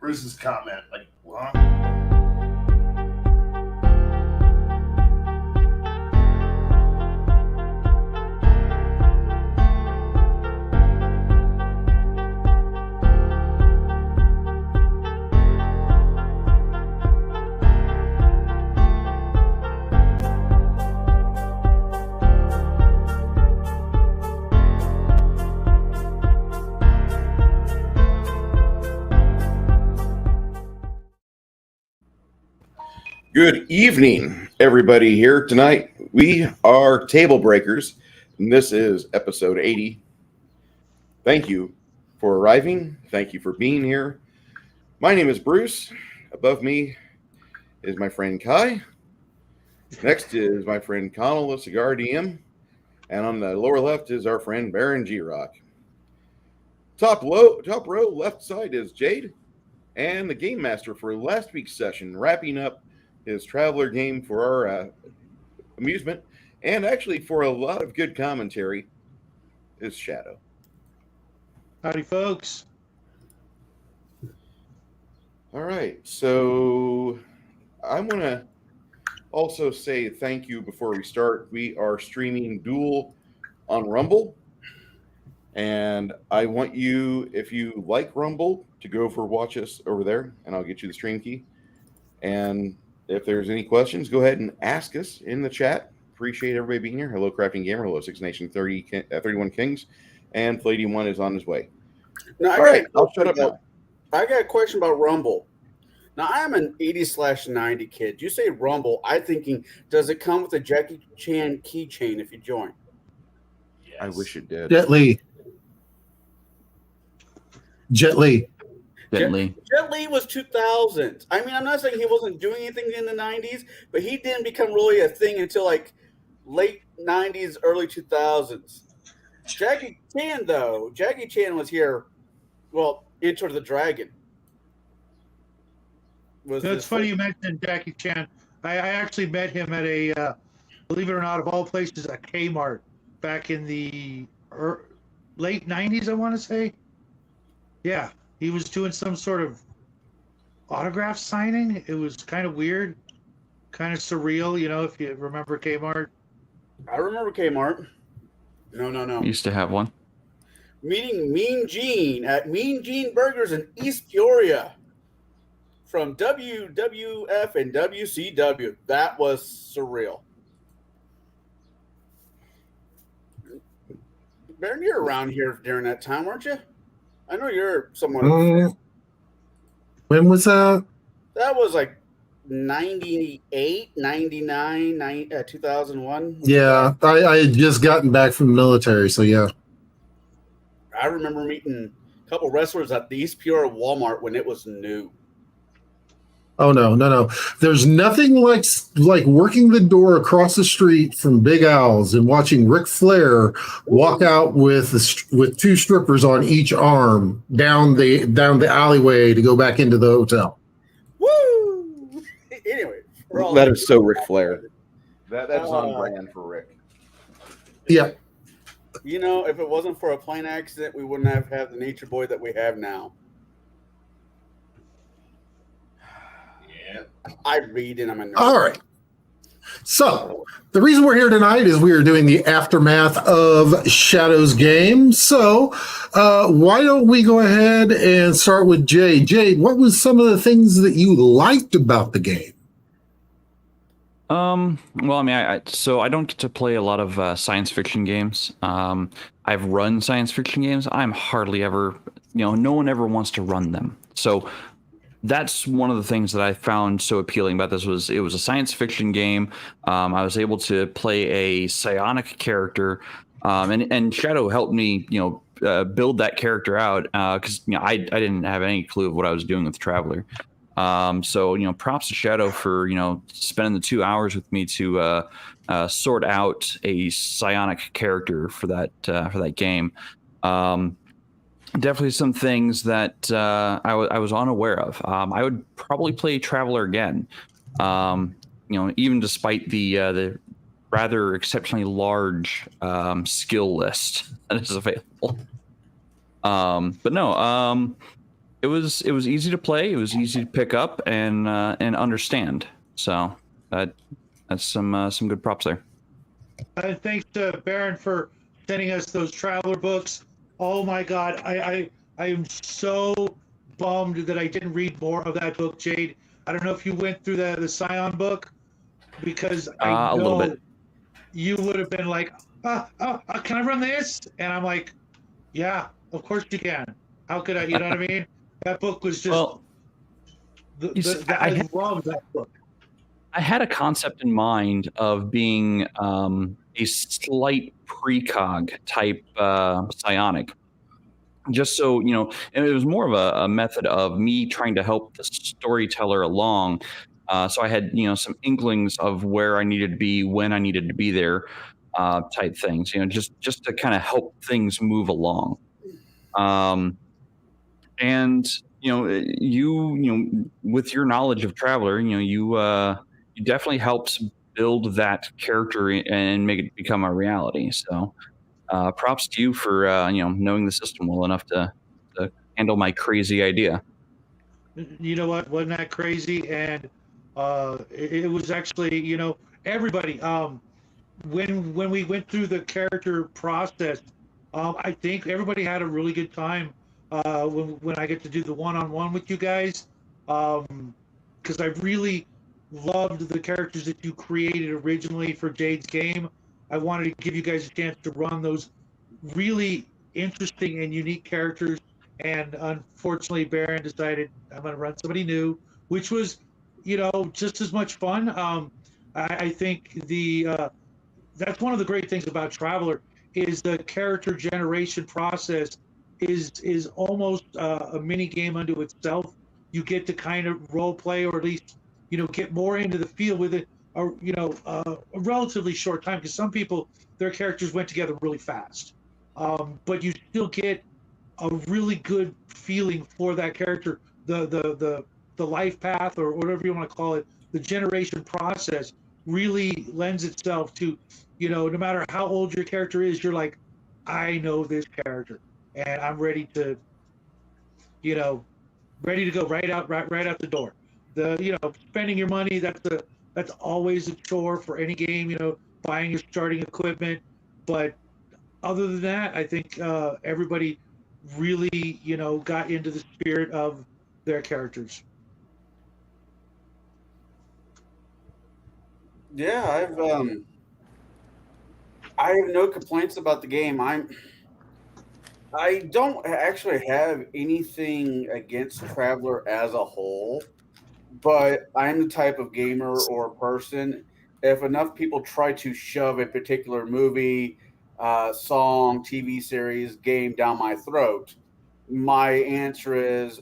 Bruce's comment, like, what? Good evening, everybody here tonight. We are Table Breakers, and this is episode 80. Thank you for arriving. Thank you for being here. My name is Bruce. Above me is my friend Kai. Next is my friend Connell of Cigar DM. And on the lower left is our friend Baron G-Rock. Top row, left side is Jaide, and the GameMaster for last week's session, wrapping up his Traveler game for our amusement, and actually for a lot of good commentary, is Shadow. Howdy, folks. All right, so I want to also say thank you before we start. We are streaming Duel on Rumble, and I want you, if you like Rumble, to go over watch us over there, and I'll get you the stream key. And if there's any questions, go ahead and ask us in the chat. Appreciate everybody being here. Hello, Crafting Gamer. Hello, Six Nation 31 Kings. And Palladium 1 is on his way. Now, All right, I'll shut up now. I got a question about Rumble. Now, I'm an 80/90 kid. You say Rumble, I'm thinking, does it come with a Jackie Chan keychain if you join? Yes. I wish it did. Jet Li. Jet Li was 2000s. I mean, I'm not saying he wasn't doing anything in the 90s, but he didn't become really a thing until like late 90s, early 2000s. Jackie Chan, though, Jackie Chan was here, well, Enter the Dragon. It's funny you mentioned Jackie Chan. I actually met him at a, believe it or not, of all places, a Kmart back in the late 90s, I want to say. Yeah. He was doing some sort of autograph signing. It was kind of weird, kind of surreal, you know, if you remember Kmart. I remember Kmart. No. We used to have one. Meeting Mean Gene at Mean Gene Burgers in East Peoria from WWF and WCW. That was surreal. Baron, you're around here during that time, weren't you? I know you're someone. When was that? That was like 98, 99, 2001. Yeah, I had just gotten back from the military, so yeah. I remember meeting a couple wrestlers at the East Peoria Walmart when it was new. Oh no. There's nothing like working the door across the street from Big Al's and watching Ric Flair walk out with two strippers on each arm down the alleyway to go back into the hotel. Woo! Anyway, That is so Ric Flair. That is on brand for Rick. Yeah. You know, if it wasn't for a plane accident, we wouldn't have had the Nature Boy that we have now. I read and I'm a nerd. All right. So the reason we're here tonight is we are doing the aftermath of Shadow's game. So why don't we go ahead and start with Jade? Jade, what was some of the things that you liked about the game? Well, I mean, I don't get to play a lot of science fiction games. I've run science fiction games. I'm hardly ever, no one ever wants to run them. So that's one of the things that I found so appealing about this was it was a science fiction game. I was able to play a psionic character, and Shadow helped me, build that character out because I didn't have any clue of what I was doing with Traveler. So props to Shadow for spending the 2 hours with me to sort out a psionic character for that game. Definitely some things that I was unaware of. I would probably play Traveler again, even despite the rather exceptionally large skill list that is available. But no, it was easy to play. It was easy to pick up and understand. So that's some good props there. And thanks to Baron for sending us those traveler books. Oh my God, I am so bummed that I didn't read more of that book, Jade. I don't know if you went through the Scion book, because I A little know bit. you would have been like, can I run this? And I'm like, yeah, of course you can. How could I? You know what I mean? That book was just. Well, I love that book. I had a concept in mind of being a slight precog type psionic, just so you know, and it was more of a method of me trying to help the storyteller along. So I had some inklings of where I needed to be, when I needed to be there, type things. Just to kind of help things move along. And with your knowledge of Traveler, you definitely helps build that character and make it become a reality. So props to you for knowing the system well enough to handle my crazy idea. You know what? Wasn't that crazy? And it was actually, everybody. When we went through the character process, I think everybody had a really good time. When I get to do the one-on-one with you guys, because I really loved the characters that you created originally for Jade's game. I wanted to give you guys a chance to run those really interesting and unique characters. And unfortunately, Baron decided I'm going to run somebody new, which was, just as much fun. I think that's one of the great things about Traveler is the character generation process is almost a mini game unto itself. You get to kind of role play, or at least get more into the field with it. A relatively short time, because some people their characters went together really fast, but you still get a really good feeling for that character. The life path, or whatever you want to call it, the generation process really lends itself to, no matter how old your character is, you're like, I know this character, and I'm ready to, ready to go right out the door. Spending your money, that's always a chore for any game. Buying your starting equipment, but other than that, I think everybody really, got into the spirit of their characters. Yeah, I have no complaints about the game. I don't actually have anything against Traveler as a whole, but I'm the type of gamer or person, if enough people try to shove a particular movie, song, TV series, game down my throat, my answer is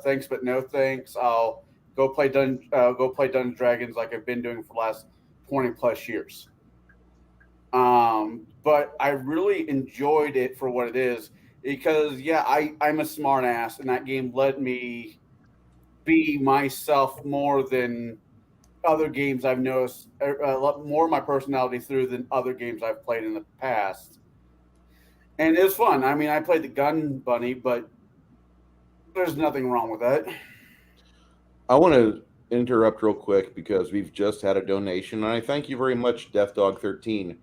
thanks but no thanks. I'll go play Dungeons Dragons like I've been doing for the last 20 plus years. But I really enjoyed it for what it is, because I'm a smart ass, and that game let me be myself more than other games I've noticed, a lot more of my personality through than other games I've played in the past. And it was fun. I mean, I played the gun bunny, but there's nothing wrong with that. I want to interrupt real quick because we've just had a donation, and I thank you very much, DeathDog13,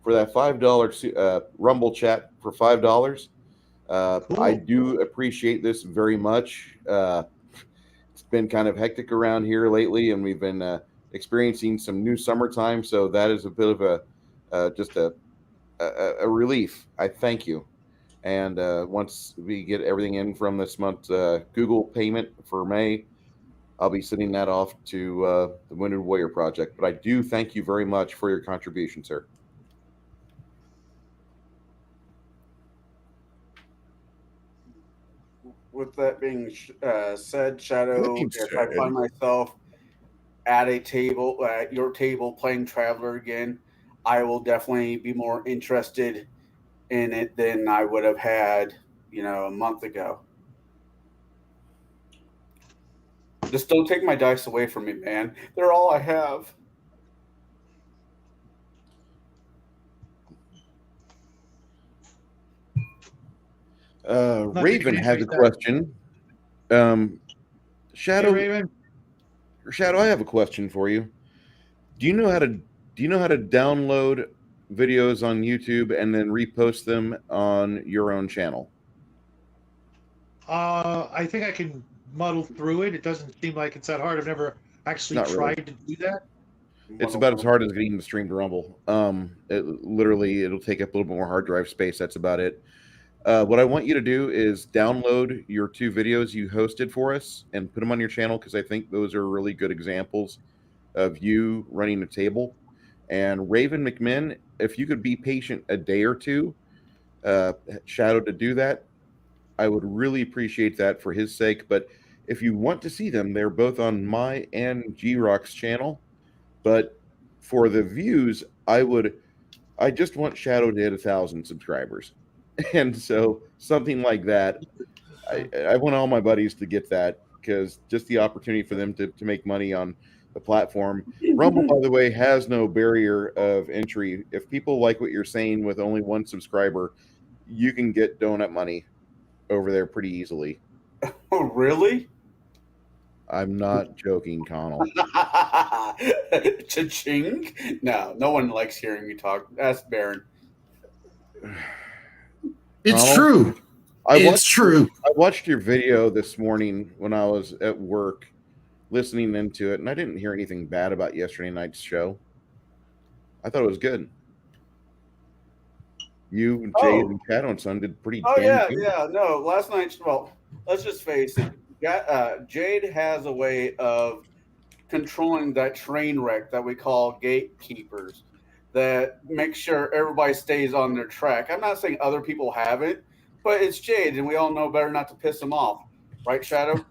for that $5 Rumble chat for $5. Cool. I do appreciate this very much. It's been kind of hectic around here lately, and we've been experiencing some new summertime, so that is a bit of a relief. I thank you. And once we get everything in from this month's Google payment for May, I'll be sending that off to the Wounded Warrior Project. But I do thank you very much for your contribution, sir. With that being said, Shadow, if I find myself at a table, at your table, playing Traveler again, I will definitely be more interested in it than I would have had, a month ago. Just don't take my dice away from me, man. They're all I have. Raven has a question. Shadow, Hey, Raven. Shadow, I have a question for you. Do you know how to download videos on YouTube and then repost them on your own channel? I think I can muddle through it. It doesn't seem like it's that hard. I've never actually Not really. tried to do that. It's about as hard as getting the stream to Rumble. It'll take up a little bit more hard drive space. That's about it. What I want you to do is download your 2 videos you hosted for us and put them on your channel, because I think those are really good examples of you running a table. And Raven McMinn, if you could be patient a day or two, Shadow, to do that, I would really appreciate that for his sake. But if you want to see them, they're both on my and G-Rock's channel. But for the views, I just want Shadow to hit 1,000 subscribers. And so something like that, I want all my buddies to get that, because just the opportunity for them to make money on the platform. Rumble, by the way, has no barrier of entry. If people like what you're saying with only 1 subscriber, you can get donut money over there pretty easily. Oh, really? I'm not joking, Connell. Cha-ching? No one likes hearing me talk. Ask Baron. It's Connell, true. It's true. I watched your video this morning when I was at work listening into it, and I didn't hear anything bad about yesterday night's show. I thought it was good. You, Jaide, and Shadow and Son did pretty damn good. Yeah. No, last night's, well, let's just face it. Jaide has a way of controlling that train wreck that we call gatekeepers that make sure everybody stays on their track. I'm not saying other people haven't, but it's Jaide, and we all know better not to piss him off. Right, Shadow?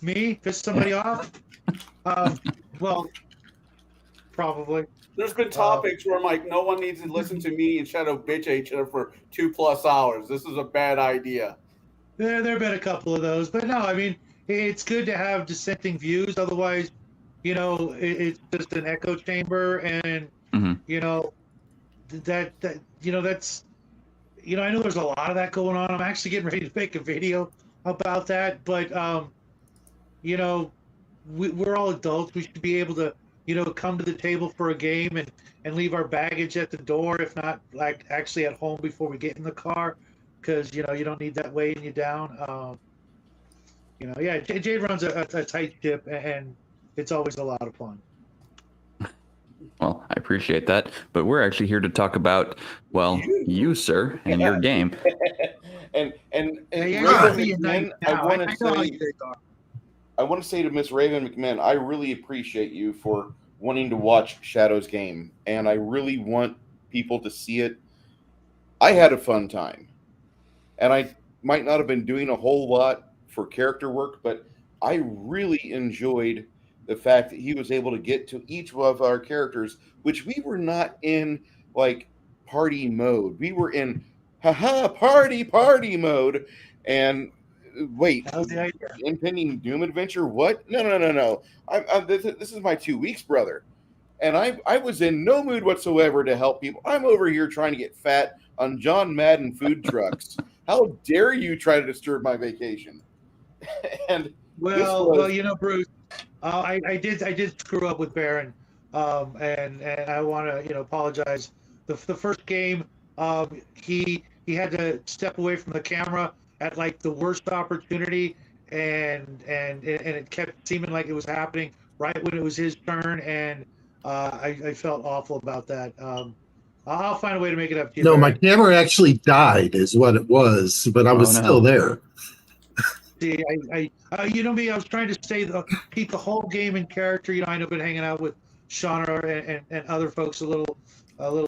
Me? Piss somebody off? Well, probably. There's been topics where I'm like, no one needs to listen to me and Shadow bitch at each other for 2+ hours. This is a bad idea. There have been a couple of those, but no, I mean, it's good to have dissenting views. Otherwise, it's just an echo chamber, and that's I know there's a lot of that going on. I'm actually getting ready to make a video about that, but we're all adults. We should be able to come to the table for a game and leave our baggage at the door, if not like actually at home before we get in the car, because you don't need that weighing you down. Jaide runs a tight ship, and it's always a lot of fun. Well, I appreciate that, but we're actually here to talk about, well, you, sir, and your game. and Raven, I want to say to Miss Raven McMahon, I really appreciate you for wanting to watch Shadow's game, and I really want people to see it. I had a fun time, and I might not have been doing a whole lot for character work, but I really enjoyed the fact that he was able to get to each of our characters, which we were not in like party mode. We were in party mode. And wait, impending doom adventure? What? No. This is my 2 weeks, brother. And I was in no mood whatsoever to help people. I'm over here trying to get fat on John Madden food trucks. How dare you try to disturb my vacation? And well, Bruce, I did screw up with Baron, and I want to apologize. The first game, he had to step away from the camera at like the worst opportunity, and it kept seeming like it was happening right when it was his turn, and I felt awful about that. I'll find a way to make it up to you. No, Baron. my camera actually died, is what it was, but I was still there. See, me, I was trying to keep the whole game in character. I know I've been hanging out with Shauna and other folks a little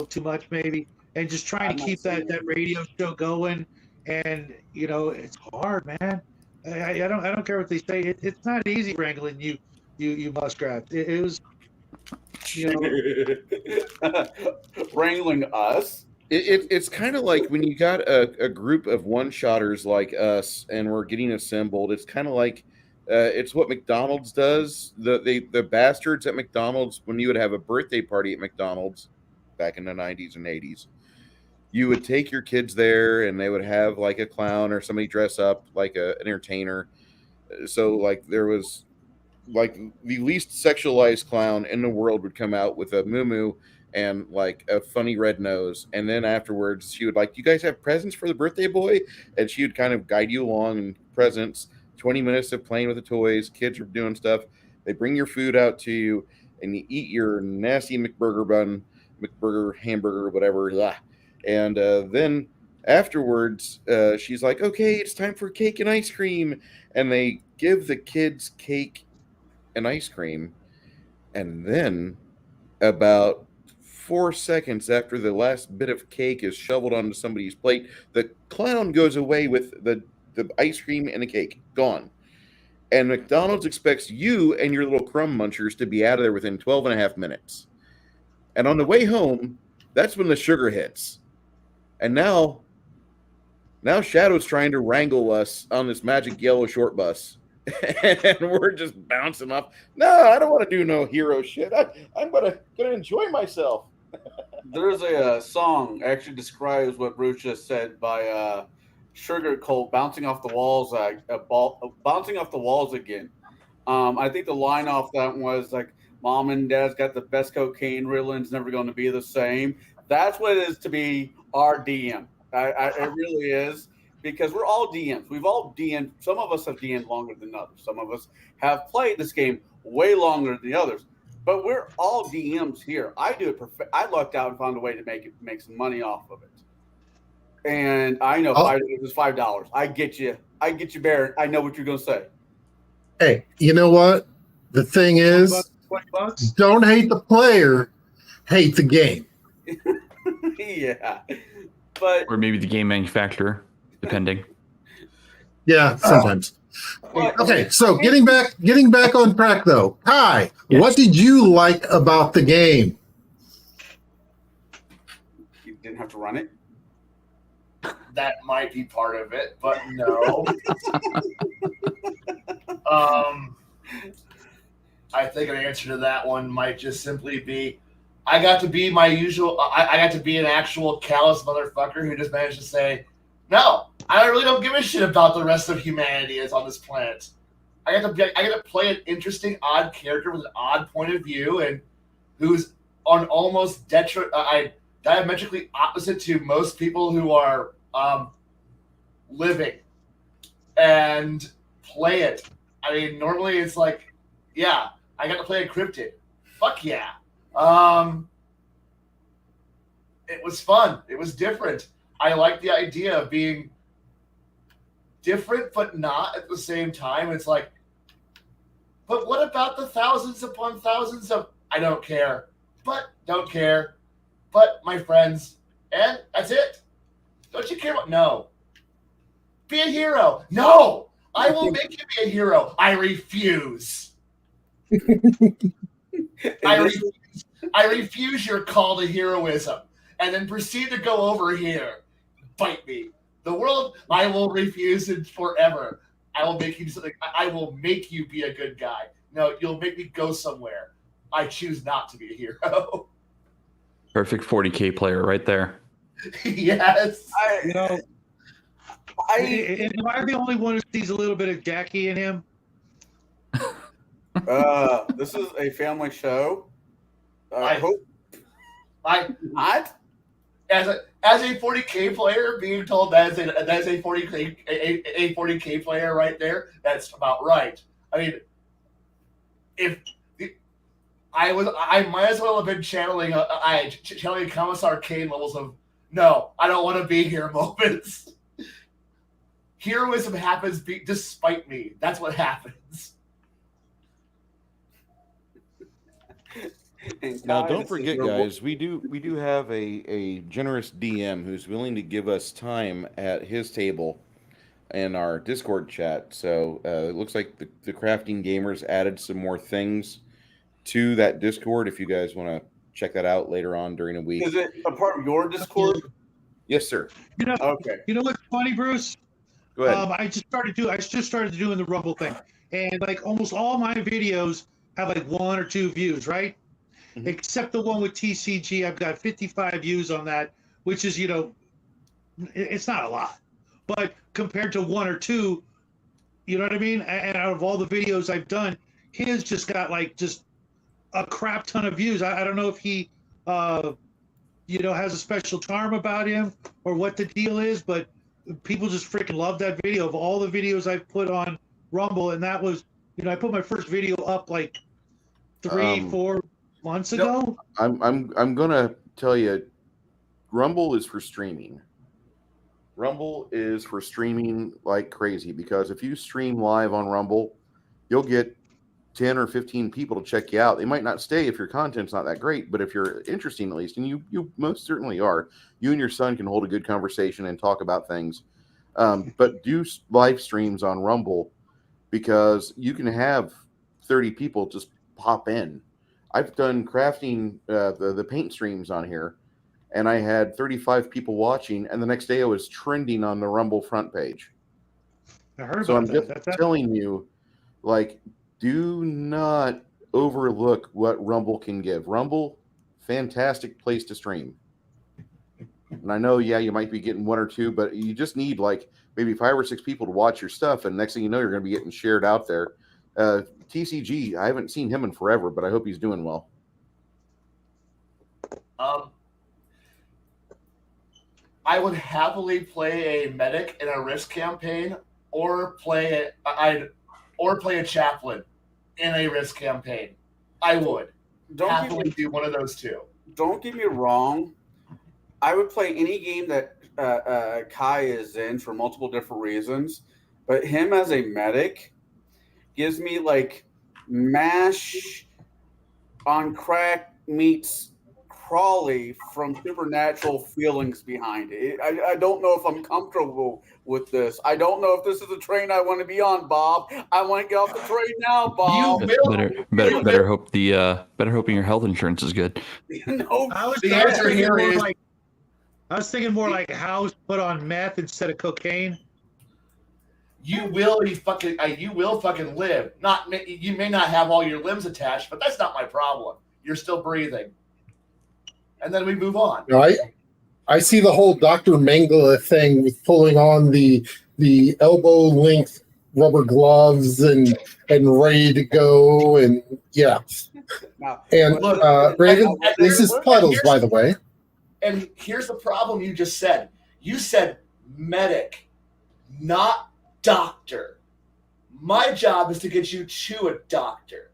too much maybe, and just trying to keep that radio show going. And it's hard, man. I don't care what they say. It's not easy wrangling you muskrat. It was wrangling us. It's kind of like when you got a group of one-shotters like us and we're getting assembled. It's kind of like it's what McDonald's does. The bastards at McDonald's, when you would have a birthday party at McDonald's back in the 90s and 80s, you would take your kids there, and they would have like a clown or somebody dress up like an entertainer. So like there was like the least sexualized clown in the world would come out with a muumuu and like a funny red nose, and then afterwards she would like, "You guys have presents for the birthday boy?" And she would kind of guide you along in presents. 20 minutes of playing with the toys, kids are doing stuff. They bring your food out to you, and you eat your nasty McBurger bun, McBurger hamburger, whatever. Blah. And then afterwards, she's like, "Okay, it's time for cake and ice cream," and they give the kids cake and ice cream, and then about 4 seconds after the last bit of cake is shoveled onto somebody's plate, the clown goes away with the ice cream and the cake gone. And McDonald's expects you and your little crumb munchers to be out of there within 12 and a half minutes. And on the way home, that's when the sugar hits. And now Shadow's trying to wrangle us on this magic yellow short bus. And we're just bouncing off. No, I don't want to do no hero shit. I'm gonna enjoy myself. There's a song actually describes what Bruce just said by Sugar Cult bouncing off the walls, bouncing off the walls again. I think the line off that was like, "Mom and Dad's got the best cocaine. Ritalин's never going to be the same." That's what it is to be our DM. It really is. Because we're all DMs. We've all DM'd. Some of us have DM'd longer than others. Some of us have played this game way longer than the others. But we're all DMs here. I do it perfect. I lucked out and found a way to make some money off of it. And I know it was $5. I get you, Baron. I know what you're going to say. Hey, you know what? The thing is, $20? don't hate the player, hate the game. Yeah. But Or maybe the game manufacturer, depending. Yeah, sometimes. Okay, so getting back on track though. Kai, Yes. What did you like about the game? you didn't have to run it. That might be part of it, but no. I think an answer to that one might just simply be, I got to be my usual. I got to be an actual callous motherfucker who just managed to say, "No, I really don't give a shit about the rest of humanity is on this planet." I got to play an interesting, odd character with an odd point of view, and who's on almost diametrically opposite to most people who are living, and play it. I mean, normally it's like, yeah, I got to play a cryptid. Fuck yeah. It was fun. It was different. I like the idea of being different, but not at the same time. It's like, but what about the thousands upon thousands of, I don't care, but don't care, but my friends, and that's it. Don't you care about, no. Be a hero. No, I will make you be a hero. I refuse. I refuse your call to heroism, and then proceed to go over here. Fight me. The world, I will refuse it forever. I will make you something. I will make you be a good guy. No, you'll make me go somewhere. I choose not to be a hero. Perfect 40K player right there. Yes. Am I the only one who sees a little bit of Jackie in him? This is a family show. I hope. As a 40K player, being told that's a 40K player right there, that's about right. I mean, I might as well have been channeling Commissar Kane levels of, no, I don't want to be here moments. Heroism happens despite me. That's what happens. Now, don't forget, guys, we do have a generous DM who's willing to give us time at his table in our Discord chat. So it looks like the Crafting Gamers added some more things to that Discord. If you guys want to check that out later on during the week. Is it a part of your Discord? Yes, sir. Okay. You know what's funny, Bruce? Go ahead. I just started doing the Rumble thing, and like almost all my videos have like 1 or 2 views, right? Mm-hmm. Except the one with TCG, I've got 55 views on that, which is it's not a lot, but compared to one or two, you know what I mean? And out of all the videos I've done, his just got like just a crap ton of views. I don't know if he, has a special charm about him or what the deal is, but people just freaking love that video. Of all the videos I've put on Rumble, and that was, I put my first video up like 3-4 months ago. I'm gonna tell you, Rumble is for streaming. Rumble is for streaming like crazy, because if you stream live on Rumble, you'll get 10 or 15 people to check you out. They might not stay if your content's not that great, but if you're interesting, at least, and you most certainly are, you and your son can hold a good conversation and talk about things. But do live streams on Rumble, because you can have 30 people just pop in. I've done crafting, the paint streams on here, and I had 35 people watching, and the next day I was trending on the Rumble front page. I heard So about I'm that. just telling you, like, do not overlook what Rumble can give. Rumble, fantastic place to stream. And I know, you might be getting one or two, but you just need like maybe 5 or 6 people to watch your stuff, and next thing you know, you're going to be getting shared out there. TCG, I haven't seen him in forever, but I hope he's doing well. I would happily play a medic in a risk campaign, or play a chaplain in a risk campaign. I would happily do one of those two. Don't get me wrong. I would play any game that Kai is in for multiple different reasons, but him as a medic gives me like MASH on crack meets Crawley from Supernatural feelings behind it. I don't know if I'm comfortable with this. I don't know if this is a train I want to be on, Bob. I want to get off the train now, Bob. Better hoping your health insurance is good. No, I was thinking more like House put on meth instead of cocaine. You will fucking live. You may not have all your limbs attached, but that's not my problem. You're still breathing. And then we move on. I see the whole Dr. Mengele thing with pulling on the elbow length rubber gloves and ready to go, and Raven, this is Puddles, by the way. And here's the problem you just said. You said medic, not doctor. My job is to get you to a doctor.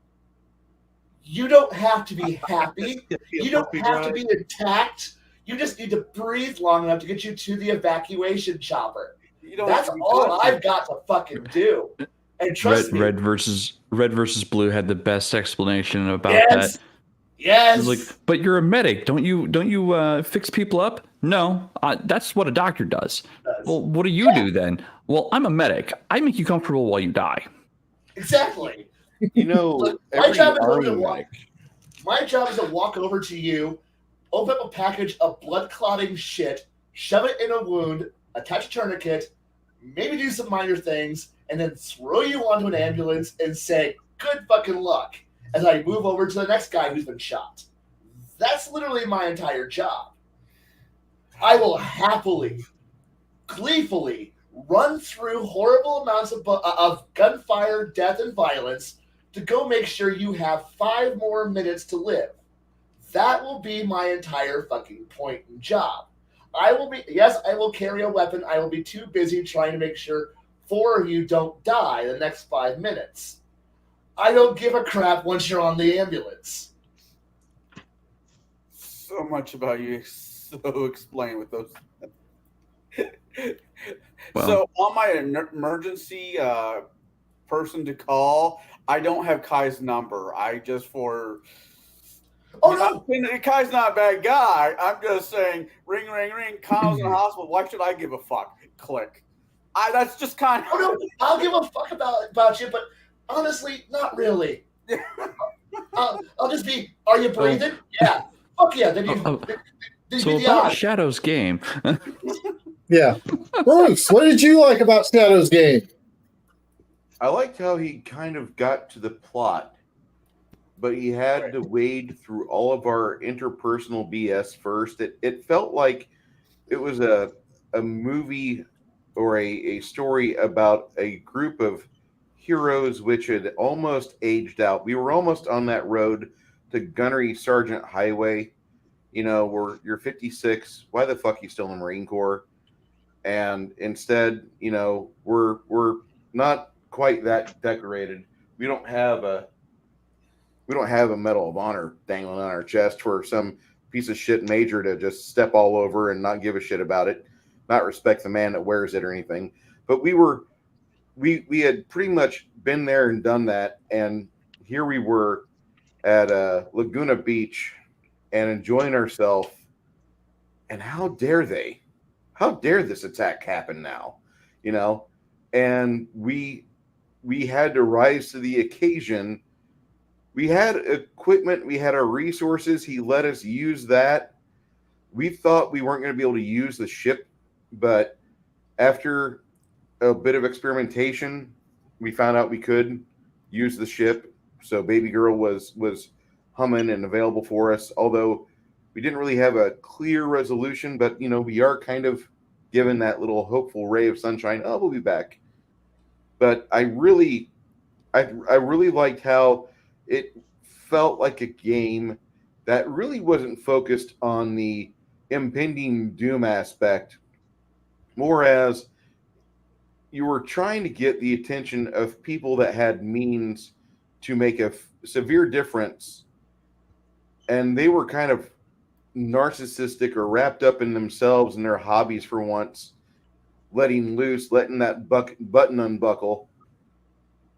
You don't have to be happy. You don't have to be intact. You just need to breathe long enough to get you to the evacuation chopper. That's all I've got to fucking do. And trust me. Red versus Blue had the best explanation about that. Yes. It was like, but you're a medic. Don't you fix people up? No, that's what a doctor does. Well, what do you do then? Well, I'm a medic. I make you comfortable while you die. Exactly. Look, my job is to walk over to you, open up a package of blood clotting shit, shove it in a wound, attach a tourniquet, maybe do some minor things, and then throw you onto an ambulance and say, good fucking luck, as I move over to the next guy who's been shot. That's literally my entire job. I will happily, gleefully run through horrible amounts of gunfire, death, and violence to go make sure you have 5 more minutes to live. That will be my entire fucking point and job. I will carry a weapon. I will be too busy trying to make sure 4 of you don't die in the next 5 minutes. I don't give a crap once you're on the ambulance. So much about you. So explain with those. Well, so on my emergency person to call, I don't have Kai's number. I just for. Oh no, Kai's not a bad guy. I'm just saying, ring, ring, ring. Kyle's in the hospital. Why should I give a fuck? Click. That's just kind of. Oh no, I'll give a fuck about you, but honestly, not really. I'll just be. Are you breathing? Yeah. Fuck yeah. Then you. So about Shadow's game. Yeah. Bruce, what did you like about Shadow's game? I liked how he kind of got to the plot, but he had to wade through all of our interpersonal BS first. It felt like it was a a movie or a story about a group of heroes which had almost aged out. We were almost on that road to Gunnery Sergeant Highway. You know, you're 56. Why the fuck are you still in the Marine Corps? And instead, you know, we're not quite that decorated. We don't have a Medal of Honor dangling on our chest for some piece of shit major to just step all over and not give a shit about it, not respect the man that wears it or anything. But we had pretty much been there and done that, and here we were at Laguna Beach and enjoying ourselves. And how dare they? How dare this attack happen now? You know, and we had to rise to the occasion. We had equipment, we had our resources. He let us use that. We thought we weren't going to be able to use the ship, but after a bit of experimentation, we found out we could use the ship. So Baby Girl was humming and available for us, although we didn't really have a clear resolution, but you know, we are kind of given that little hopeful ray of sunshine. Oh, we'll be back. But I really liked how it felt like a game that really wasn't focused on the impending doom aspect, more as you were trying to get the attention of people that had means to make a severe difference, and they were kind of narcissistic or wrapped up in themselves and their hobbies for once, letting that button unbuckle.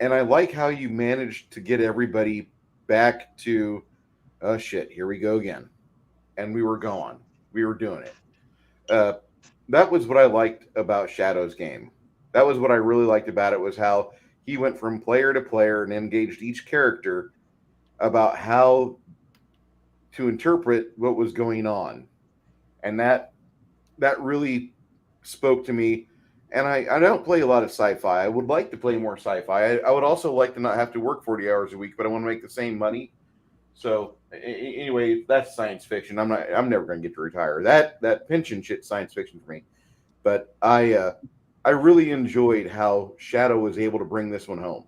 And I like how you managed to get everybody back to, oh shit, here we go again. And we were going. We were doing it. That was what I liked about Shadow's game. That was what I really liked about it, was how he went from player to player and engaged each character about how to interpret what was going on. And that really spoke to me. And I don't play a lot of sci-fi. I would like to play more sci-fi. I would also like to not have to work 40 hours a week, but I want to make the same money. So anyway, that's science fiction. I'm never going to get to retire. That pension shit, science fiction for me. But I really enjoyed how Shadow was able to bring this one home.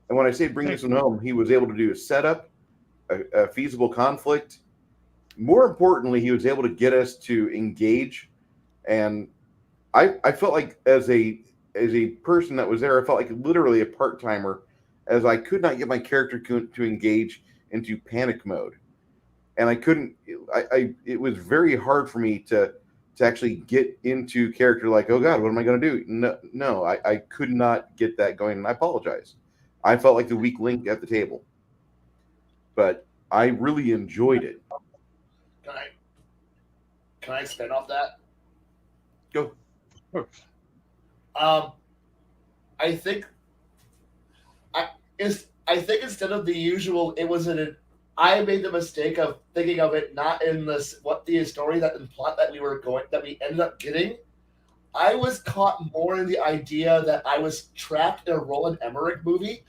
And when I say bring this one home, he was able to do a setup, a feasible conflict. More importantly, he was able to get us to engage. And I felt like as a person that was there, I felt like literally a part-timer, as I could not get my character to engage into panic mode. And I couldn't, it was very hard for me to actually get into character, like, oh God, what am I going to do? No, I could not get that going, and I apologize. I felt like the weak link at the table. But I really enjoyed it. Can I expand off that? Go. I think instead of the usual, I made the mistake of thinking of it not in the story that and plot that we ended up getting. I was caught more in the idea that I was trapped in a Roland Emmerich movie,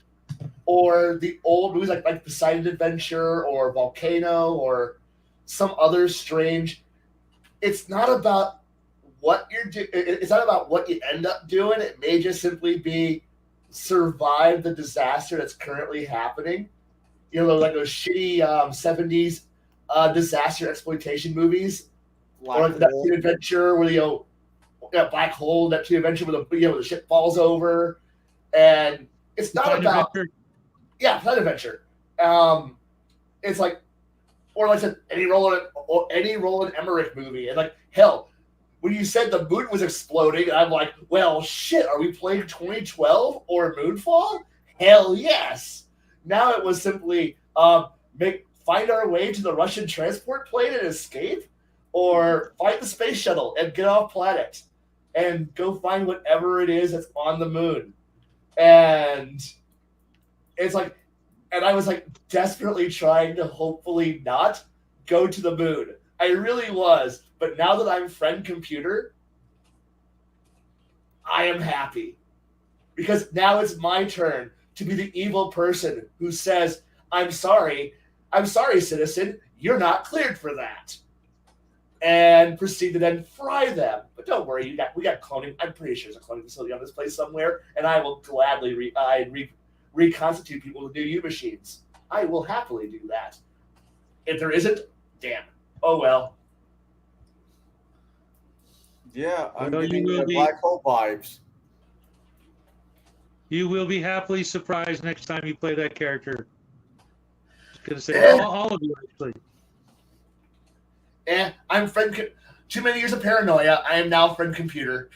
or the old movies like Poseidon Adventure or Volcano or some other strange. It's not about what you're doing. It's not about what you end up doing. It may just simply be survive the disaster that's currently happening. You know, like those shitty 70s disaster exploitation movies, or like the Neptune Adventure, where Black Hole, Neptune Adventure, where the ship falls over, and it's not about Poseidon Adventure. It's like, or like I said, any Roland Emmerich movie, and like hell. When you said the moon was exploding, I'm like, well, shit, are we playing 2012 or Moonfall? Hell yes. Now it was simply find our way to the Russian transport plane and escape, or find the space shuttle and get off planet and go find whatever it is that's on the moon. And it's like, and I was like desperately trying to hopefully not go to the moon. I really was. But now that I'm friend computer, I am happy. Because now it's my turn to be the evil person who says, I'm sorry, citizen, you're not cleared for that. and proceed to then fry them. But don't worry, we got cloning. I'm pretty sure there's a cloning facility on this place somewhere, and I will gladly reconstitute people with new U machines. I will happily do that. If there isn't, damn. Oh well. Yeah, I'm Well, getting you will the be- black hole vibes. You will be happily surprised next time you play that character. Just gonna say, all of you actually. I'm friend. Too many years of paranoia. I am now friend computer.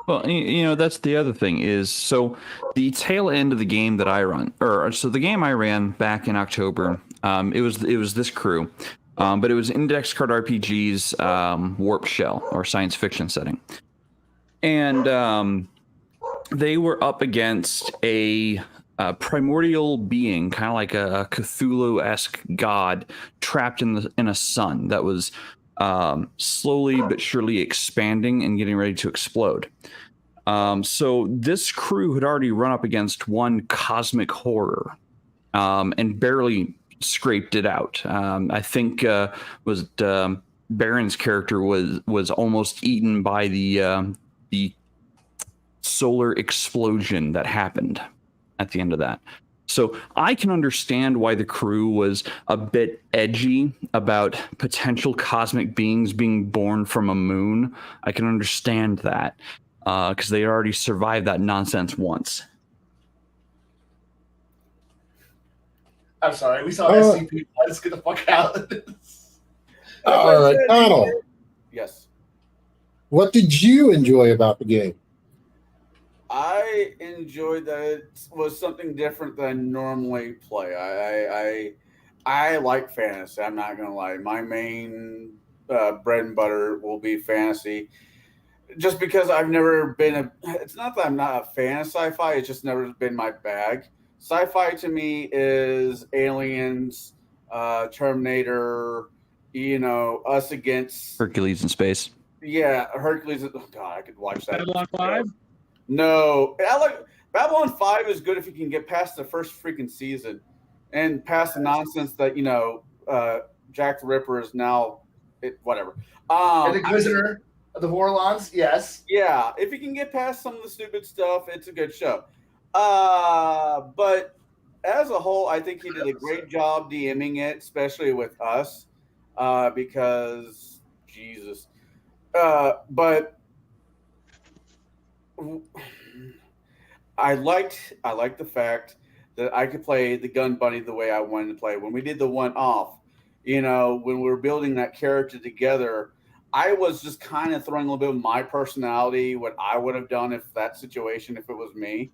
Well, that's the other thing is, so the tail end of the game that I run, so the game I ran back in October, it was this crew, but it was Index Card RPG's Warp Shell, or science fiction setting, and they were up against a primordial being, kind of like a Cthulhu-esque god, trapped in a sun that was slowly but surely expanding and getting ready to explode. So this crew had already run up against one cosmic horror and barely scraped it out. I think Baron's character was almost eaten by the solar explosion that happened at the end of that. So I can understand why the crew was a bit edgy about potential cosmic beings being born from a moon. I can understand that because they already survived that nonsense once. I'm sorry, we saw SCP. Let's get the fuck out of this. All right, Donald. Yes. What did you enjoy about the game? I enjoyed that it was something different than I normally play. I like fantasy. I'm not gonna lie. My main bread and butter will be fantasy, just because I've never been it's not that I'm not a fan of sci-fi. It's just never been my bag. Sci-fi to me is aliens, Terminator. Us against Hercules in space. Yeah, Hercules. Oh God, I could watch that. Babylon 5? No, I like Babylon 5 is good if you can get past the first freaking season and past the nonsense that Jack the Ripper is now whatever. And the Inquisitor of the Vorlons, yes. Yeah, if you can get past some of the stupid stuff, it's a good show. But as a whole, I think he did a great job DMing it, especially with us, because Jesus. But I liked the fact that I could play the gun bunny the way I wanted to play. When we did the one off, when we were building that character together, I was just kind of throwing a little bit of my personality, what I would have done if it was me.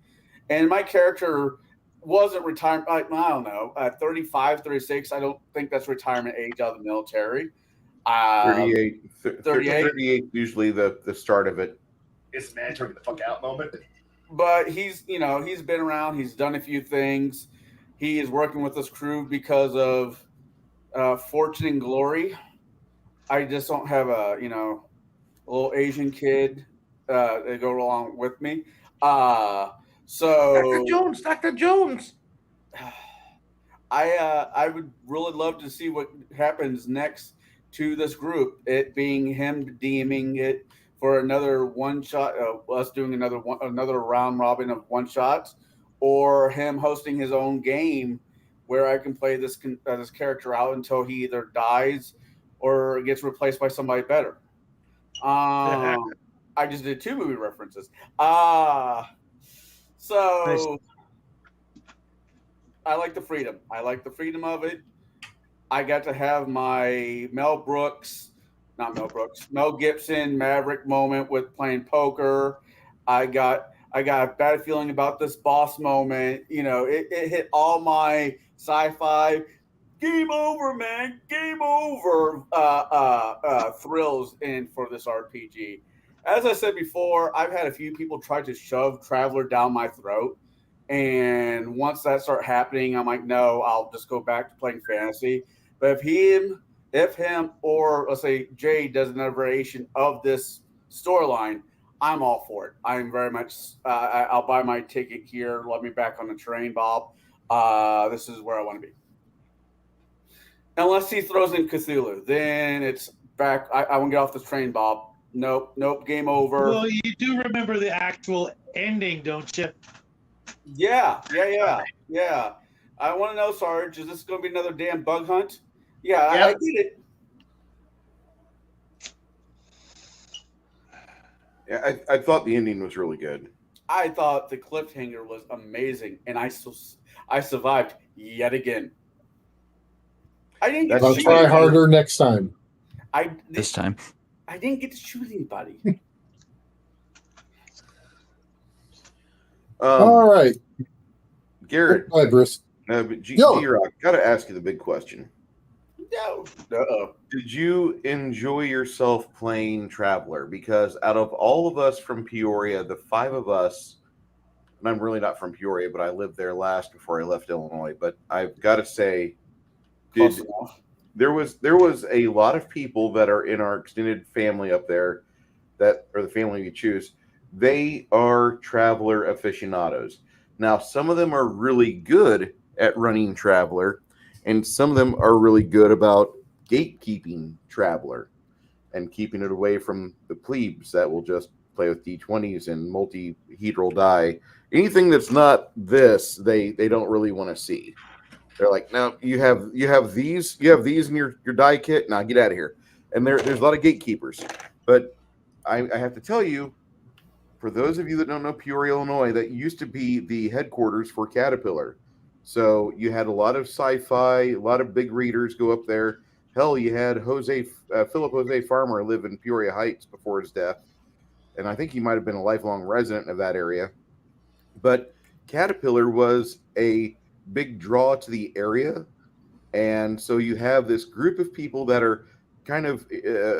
And my character wasn't retired. I don't know, 35, 36. I don't think that's retirement age out of the military. 38. 38. 38 usually the start of it. It's mandatory get the fuck out moment. But he's been around. He's done a few things. He is working with this crew because of fortune and glory. I just don't have a little Asian kid to go along with me. So Dr. Jones. I would really love to see what happens next to this group. It being him DMing it for another one shot, us doing another round robin of one shots, or him hosting his own game where I can play this character out until he either dies or gets replaced by somebody better. I just did 2 movie references. So Nice. I like the freedom. I like the freedom of it. I got to have my Mel Gibson Maverick moment with playing poker. I got a bad feeling about this boss moment. It hit all my sci-fi game over, man, game over thrills in for this RPG. As I said before, I've had a few people try to shove Traveler down my throat. And once that starts happening, I'm like, no, I'll just go back to playing fantasy. But if him or let's say Jay does another variation of this storyline, I'm all for it. I'm very much. I'll buy my ticket here. Let me back on the train, Bob. This is where I want to be. Unless he throws in Cthulhu, then it's back. I won't get off this train, Bob. Nope, game over. Well, you do remember the actual ending, don't you? Yeah. I want to know, Sarge, is this going to be another damn bug hunt? Yeah, Yep. I get it. Yeah, I thought the ending was really good. I thought the cliffhanger was amazing, and I survived yet again. I didn't get I'll to shoot try anybody. harder next time. This time. I didn't get to shoot anybody. All right. Garrett, Bye, Bruce. but Yo. G-Rock, got to ask you the big question. No. Uh-oh. Did you enjoy yourself playing Traveler? Because out of all of us from Peoria, the 5 of us, and I'm really not from Peoria, but I lived there last before I left Illinois. But I've got to say, Close enough. there was a lot of people that are in our extended family up there, that are the family we choose. They are Traveler aficionados. Now, some of them are really good at running Traveler, and some of them are really good about gatekeeping Traveler and keeping it away from the plebes that will just play with D20s and multi-hedral die. Anything that's not this, they don't really want to see. They're like, no, you have these in your die kit. Now get out of here. And there's a lot of gatekeepers. But I have to tell you, for those of you that don't know Peoria, Illinois, that used to be the headquarters for Caterpillar. So you had a lot of sci-fi, a lot of big readers go up there. Hell, you had Philip Jose Farmer live in Peoria Heights before his death. And I think he might have been a lifelong resident of that area. But Caterpillar was a big draw to the area. And so you have this group of people that are kind of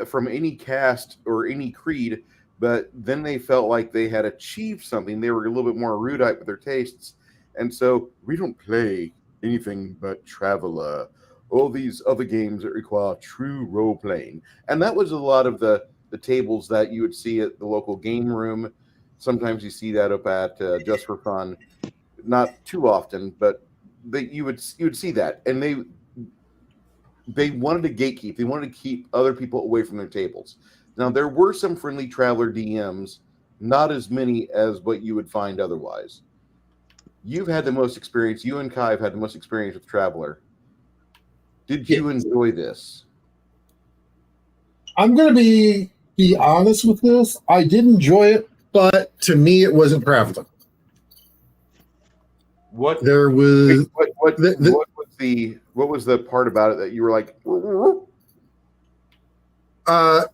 from any caste or any creed, but then they felt like they had achieved something. They were a little bit more erudite with their tastes. And so we don't play anything but Traveler. All these other games that require true role-playing. And that was a lot of the tables that you would see at the local game room. Sometimes you see that up at Just for Fun. Not too often, but you would see that. And they wanted to gatekeep. They wanted to keep other people away from their tables. Now, there were some friendly Traveler DMs, not as many as what you would find otherwise. You've had the most experience. You and Kai have had the most experience with Traveler. Did you enjoy this? I'm going to be honest with this. I did enjoy it, but to me, it wasn't Traveler. What There was what was the part about it that you were like?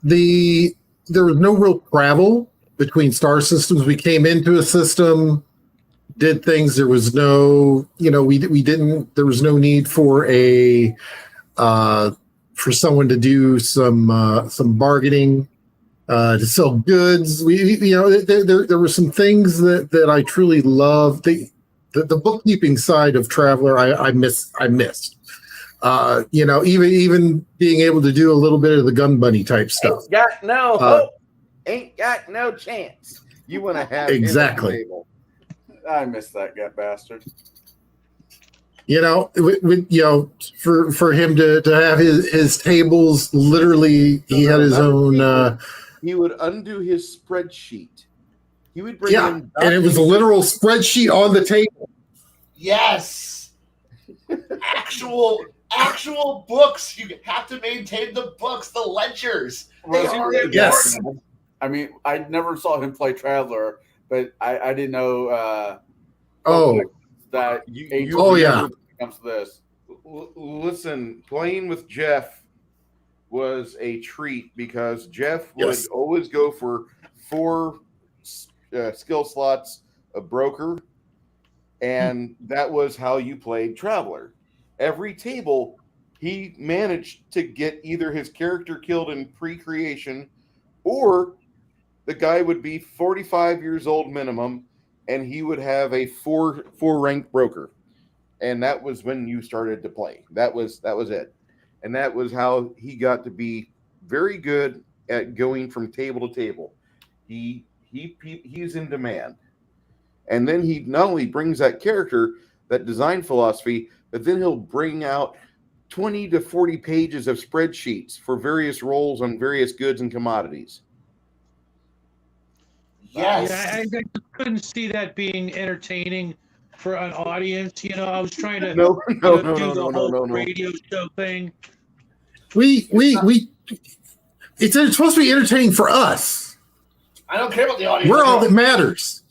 There was no real travel between star systems. We came into a system, did things. There was no, there was no need for for someone to do some bargaining, to sell goods. There were some things that I truly loved. The bookkeeping side of Traveler, I missed. Even being able to do a little bit of the gun bunny type stuff. Ain't got no hope. Ain't got no chance. You want to have exactly. Him at the table. I missed that gut bastard. For him to have his tables, literally, he had his own. He would undo his spreadsheet. He would bring in, and it was a literal spreadsheet on the table. Yes, actual books. You have to maintain the books, the ledgers. They are important. Yes. I mean, I never saw him play Traveler, but I didn't know. That comes to this. Listen, playing with Jeff was a treat because Jeff would always go for 4 skill slots of broker, and that was how you played Traveler. Every table, he managed to get either his character killed in pre-creation, or the guy would be 45 years old minimum, and he would have a 4 ranked broker. And that was when you started to play. That was it. And that was how he got to be very good at going from table to table. He's in demand. And then he not only brings that character, that design philosophy, but then he'll bring out 20 to 40 pages of spreadsheets for various roles on various goods and commodities. Yes. Yeah, I just couldn't see that being entertaining for an audience. You know, I was trying to No. do the whole radio show thing. It's supposed to be entertaining for us. I don't care about the audience. We're all that matters.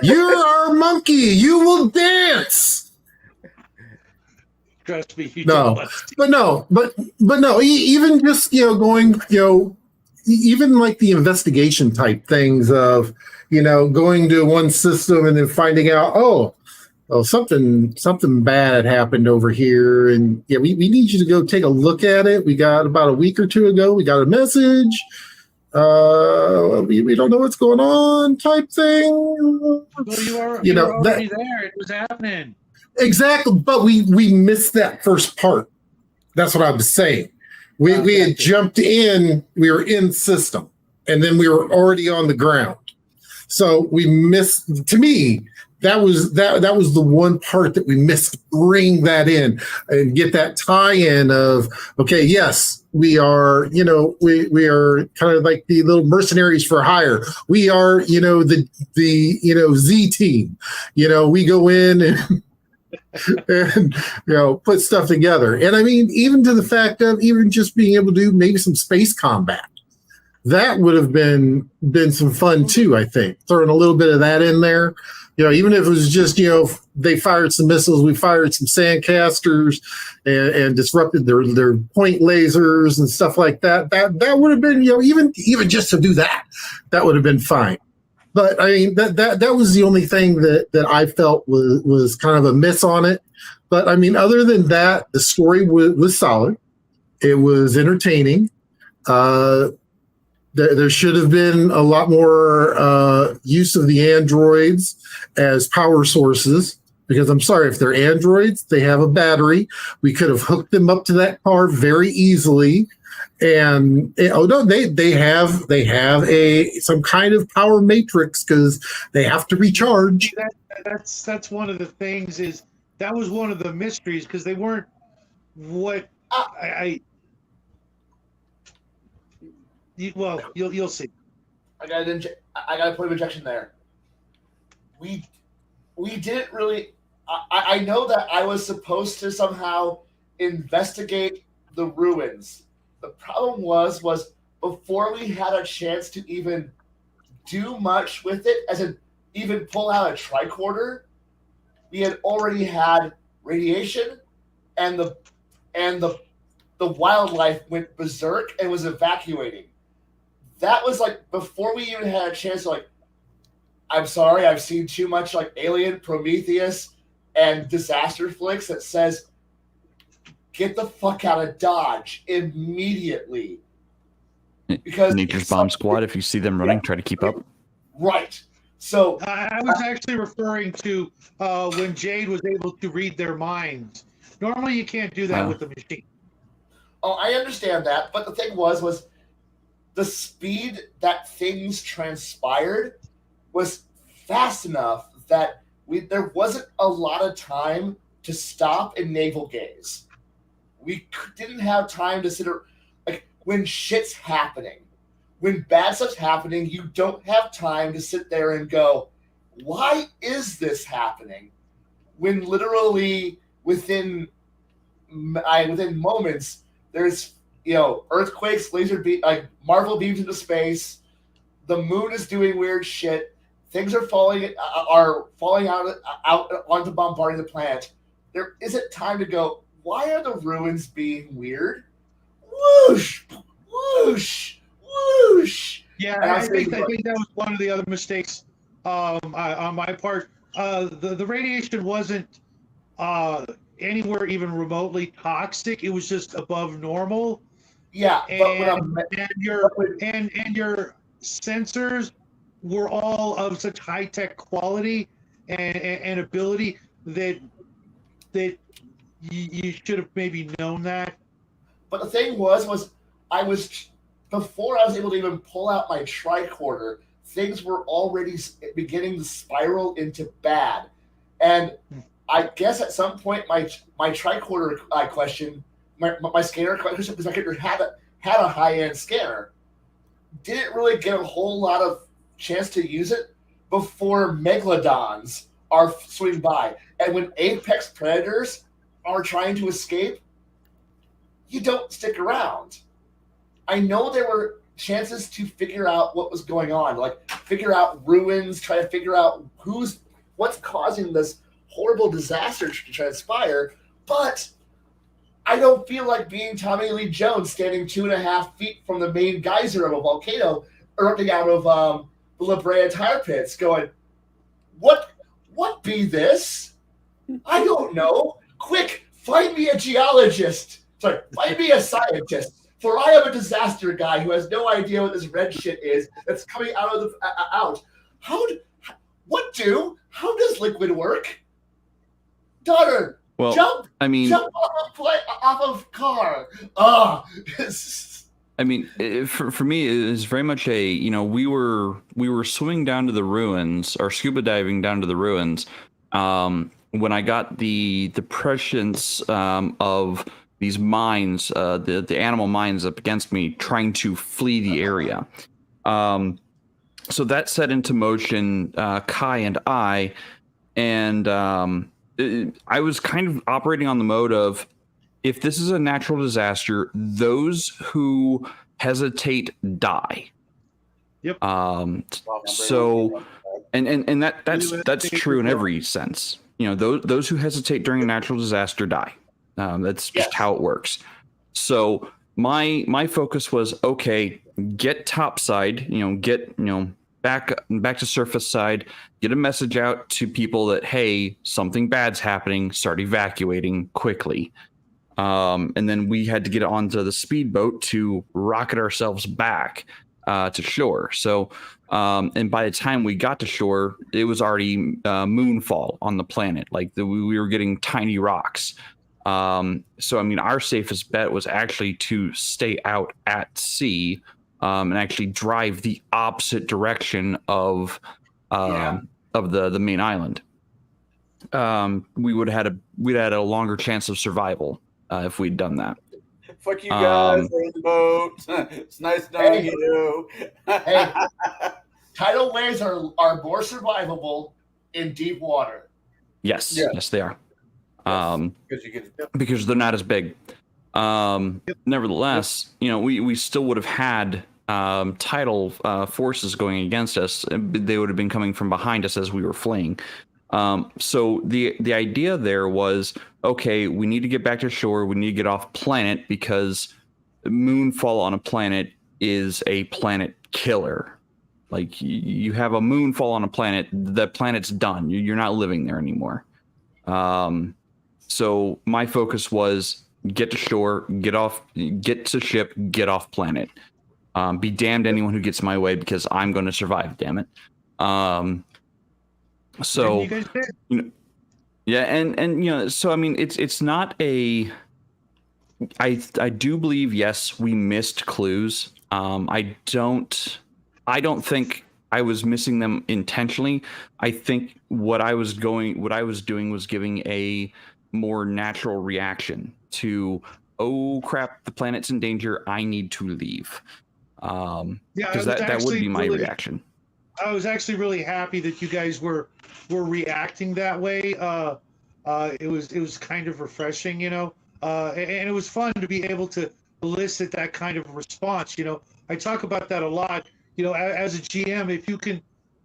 You're our monkey. You will dance. Trust me. But no. Even just going, even like the investigation type things of, going to one system and then finding out, oh, something bad had happened over here, and we need you to go take a look at it. We got about a week or two ago, we got a message. We don't know what's going on, type thing. Well, you were already there. It was happening. Exactly, but we missed that first part. That's what I was saying. We had jumped in. We were in system, and then we were already on the ground. So we missed. To me, that was the one part that we missed. Bring that in and get that tie-in of, okay, yes, we are. We are kind of like the little mercenaries for hire. We are, the Z team. We go in and. And put stuff together. And I mean, even to the fact of even just being able to do maybe some space combat, that would have been some fun too. I think throwing a little bit of that in there, even if it was just they fired some missiles, we fired some sandcasters and disrupted their point lasers and stuff like that. That would have been even just to do that would have been fine. But I mean, that was the only thing that I felt was kind of a miss on it. But I mean, other than that, the story was solid. It was entertaining. There should have been a lot more use of the androids as power sources, because I'm sorry, if they're androids, they have a battery. We could have hooked them up to that car very easily. And they have some kind of power matrix because they have to recharge. That's one of the things that was one of the mysteries, because they weren't what you'll see. I got a point of objection there. We didn't really. I know that I was supposed to somehow investigate the ruins. The problem was before we had a chance to even do much with it, as in even pull out a tricorder, we had already had radiation, and the wildlife went berserk and was evacuating. That was like before we even had a chance to I'm sorry, I've seen too much like Alien, Prometheus, and disaster flicks that says, get the fuck out of Dodge immediatade. Because Nature's Bomb Squad, if you see them running, try to keep up. Right. So I was actually referring to when Jaide was able to read their minds. Normally you can't do that with the machine. Oh, I understand that. But the thing was the speed that things transpired was fast enough that there wasn't a lot of time to stop and navel gaze. We didn't have time to sit when shit's happening, when bad stuff's happening, you don't have time to sit there and go, why is this happening? When literally within moments, there's, earthquakes, Marvel beams into space, the moon is doing weird shit, things are falling out onto bombarding the planet. There isn't time to go, why are the ruins being weird? Whoosh, whoosh, whoosh. Yeah, I think that was one of the other mistakes on my part. The radiation wasn't anywhere even remotely toxic. It was just above normal. Yeah, and your sensors were all of such high tech quality and ability that you should have maybe known that. But the thing was before I was able to even pull out my tricorder, things were already beginning to spiral into bad. And I guess at some point my tricorder question, my scanner question, because my character had a high-end scanner, didn't really get a whole lot of chance to use it before megalodons are swimming by. And when apex predators are trying to escape, you don't stick around. I know there were chances to figure out what was going on, like figure out ruins, try to figure out what's causing this horrible disaster to transpire, but I don't feel like being Tommy Lee Jones standing 2.5 feet from the main geyser of a volcano erupting out of the La Brea tire pits going, what be this? I don't know. Quick, find me a geologist. Sorry, find me a scientist. For I am a disaster guy who has no idea what this red shit is that's coming out of the out. How does liquid work? Daughter, Well, jump off of car. I mean, for me, it is very much a, we were swimming down to the ruins, or scuba diving down to the ruins, when I got the prescience of these mines, the animal mines up against me, trying to flee the area. So that set into motion Kai and I, and I was kind of operating on the mode of, if this is a natural disaster, those who hesitate die. Yep. So, and that's true in every sense. Those who hesitate during a natural disaster die. That's just how it works. So my focus was, okay, get topside, get back to surface side, get a message out to people that, hey, something bad's happening, start evacuating quickly. And then we had to get onto the speedboat to rocket ourselves back to shore. So, and by the time we got to shore, it was already moonfall on the planet. Like we were getting tiny rocks. So, I mean, our safest bet was actually to stay out at sea and actually drive the opposite direction of the main island. We'd had a longer chance of survival if we'd done that. Fuck you guys, we're in the boat. It's nice knowing you. Hey, tidal waves are more survivable in deep water. Yes, they are. Because they're not as big. Nevertheless, we still would have had tidal forces going against us. They would have been coming from behind us as we were fleeing. So the idea there was, okay, we need to get back to shore. We need to get off planet, because moonfall on a planet is a planet killer. Like, you have a moonfall on a planet, the planet's done. You're not living there anymore. So my focus was get to shore, get to ship, get off planet. Be damned anyone who gets in my way, because I'm going to survive, damn it. So, and so I mean, it's not a. I do believe, yes, we missed clues. I don't think I was missing them intentionally. I think what I was doing was giving a more natural reaction to, oh crap, the planet's in danger, I need to leave. Because that would be my reaction. I was actually really happy that you guys were reacting that way. It was kind of refreshing, and it was fun to be able to elicit that kind of response. I talk about that a lot. As a GM, if you can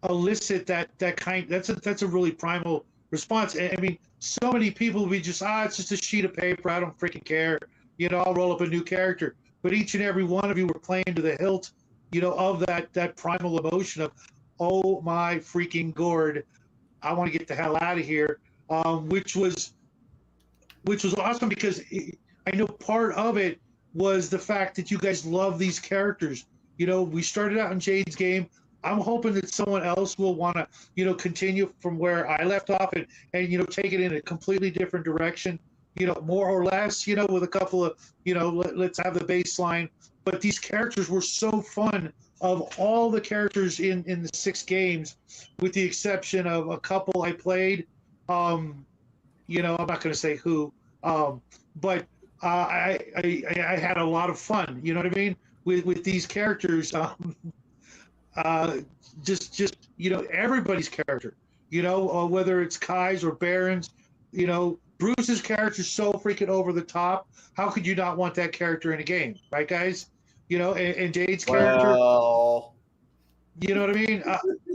elicit that kind, that's a really primal response. I mean, so many people will be just, it's just a sheet of paper, I don't freaking care. I'll roll up a new character. But each and every one of you were playing to the hilt, of that primal emotion of, oh my freaking gourd, I want to get the hell out of here, which was awesome, because I know part of it was the fact that you guys love these characters. We started out in Jaide's game. I'm hoping that someone else will want to, continue from where I left off and take it in a completely different direction, more or less, with a couple of, let's have the baseline. But these characters were so fun. Of all the characters in the 6 games, with the exception of a couple I played, I'm not going to say who, but I had a lot of fun. You know what I mean? With these characters, just everybody's character. Whether it's Kai's or Baron's. Bruce's character is so freaking over the top. How could you not want that character in a game, right, guys? And Jaide's character. Well, You know what I mean?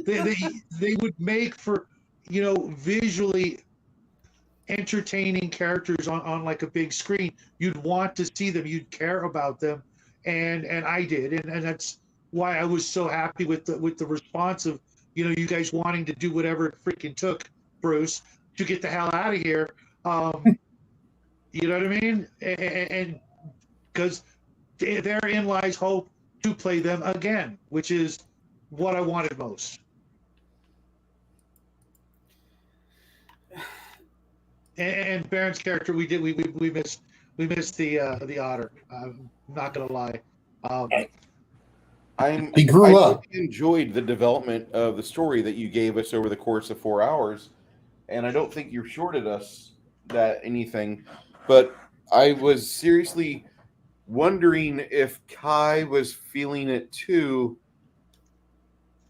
They would make for visually entertaining characters on like a big screen. You'd want to see them. You'd care about them, and I did, and that's why I was so happy with the response of you guys wanting to do whatever it freaking took, Bruce, to get the hell out of here. You know what I mean? And because therein lies hope to play them again, which is what I wanted most. And Baron's character, we missed the otter. I'm not gonna lie. He grew up. Really enjoyed the development of the story that you gave us over the course of 4 hours, and I don't think you shorted us that anything. But I was seriously wondering if Kai was feeling it too.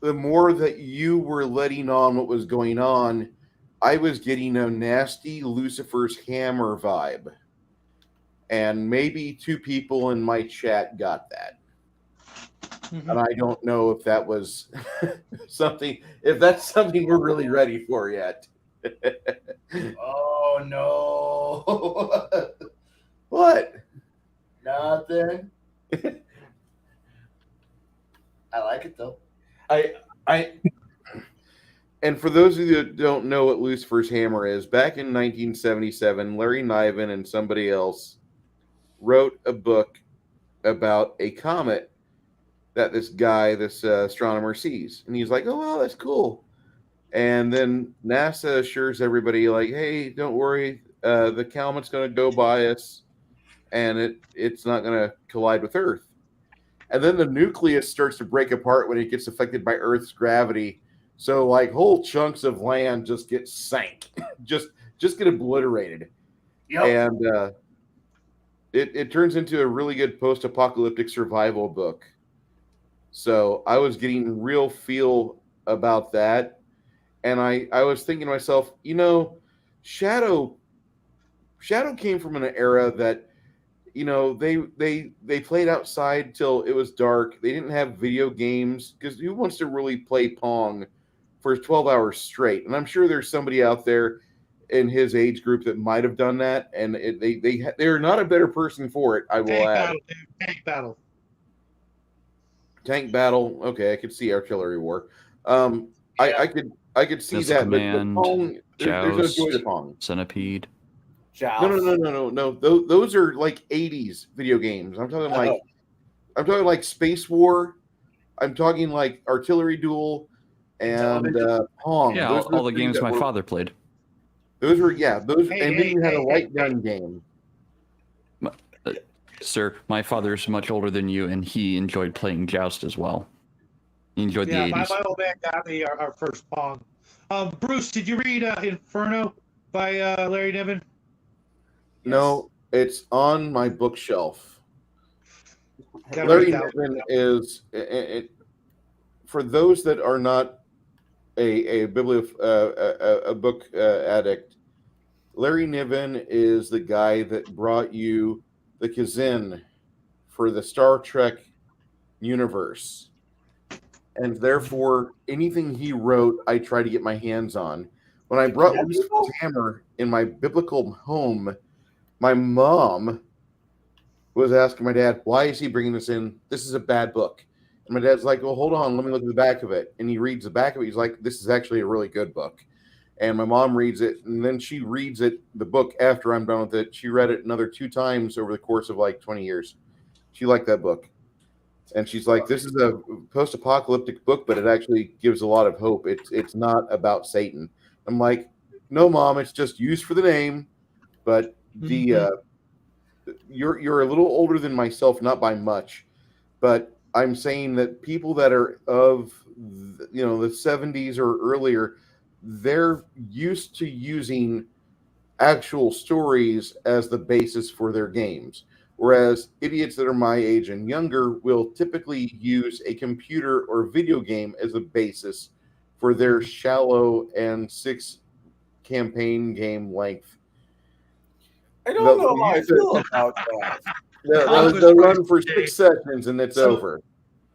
The more that you were letting on what was going on, I was getting a nasty Lucifer's Hammer vibe. And maybe 2 people in my chat got that. Mm-hmm. And I don't know if that was if that's something we're really ready for yet. Oh, no. What? Nothing. I like it, though. And for those of you that don't know what Lucifer's Hammer is, back in 1977, Larry Niven and somebody else wrote a book about a comet that this astronomer sees. And he's like, oh, wow, that's cool. And then NASA assures everybody, like, hey, don't worry, the comet's going to go by us, and it's not going to collide with Earth. And then the nucleus starts to break apart when it gets affected by Earth's gravity. So, like, whole chunks of land just get sank, just get obliterated. Yep. And it turns into a really good post-apocalyptic survival book. So I was getting real feel about that. And I was thinking to myself, Shadow came from an era that, they played outside till it was dark. They didn't have video games, because who wants to really play Pong for 12 hours straight? And I'm sure there's somebody out there in his age group that might have done that, and they're not a better person for it, I will add. Tank battle. Okay, I could see artillery war. I could see Missile that. Command, but Pong, there's no joy to Pong. Centipede. No. Those are like 80s video games. I'm talking like Space War. I'm talking like Artillery Duel and Pong. Yeah, all the games my father played. Those were those, and then you had a light gun game. Sir, my father's much older than you, and he enjoyed playing Joust as well. He enjoyed the 80s. My old man got me our first Pong. Bruce, did you read Inferno by Larry Niven? No, it's on my bookshelf. Larry Niven is, for those that are not a book addict, Larry Niven is the guy that brought you the Kazin for the Star Trek universe. And therefore, anything he wrote, I try to get my hands on. When I brought Lucifer's Hammer in my biblical home, my mom was asking my dad, why is he bringing this in? This is a bad book. And my dad's like, well, hold on, let me look at the back of it. And he reads the back of it. He's like, this is actually a really good book. And my mom reads it, and then she reads it, the book, after I'm done with it. She read it another 2 times over the course of like 20 years. She liked that book. And she's like, this is a post-apocalyptic book, but it actually gives a lot of hope. It's not about Satan. I'm like, no, Mom, it's just used for the name. But you're a little older than myself, not by much. But I'm saying that people that are of the 70s or earlier, they're used to using actual stories as the basis for their games. Whereas idiots that are my age and younger will typically use a computer or video game as a basis for their shallow and 6 campaign game length. I don't know how I feel about that. They'll run for 6 sessions and it's over.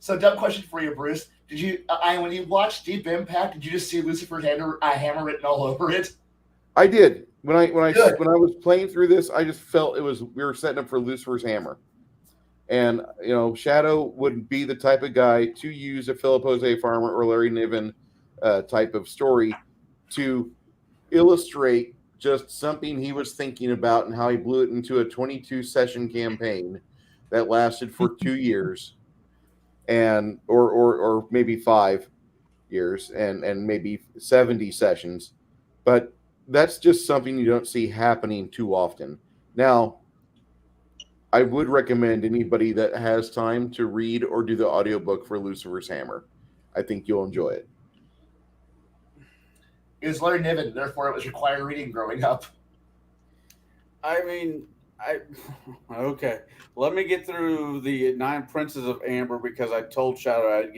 So, dumb question for you, Bruce. Did you, when you watched Deep Impact, did you just see Lucifer's hammer written all over it? I did. When I was playing through this, I just felt we were setting up for Lucifer's hammer. And Shadow would be the type of guy to use a Philip Jose Farmer or Larry Niven type of story to illustrate just something he was thinking about and how he blew it into a 22 session campaign that lasted for 2 years and or maybe 5 years and maybe 70 sessions. But that's just something you don't see happening too often. Now, I would recommend anybody that has time to read or do the audiobook for Lucifer's Hammer. I think you'll enjoy it. It was Larry Niven, therefore it was required reading growing up. I mean, okay. Let me get through the 9 Princes of Amber because I told Shadow I'd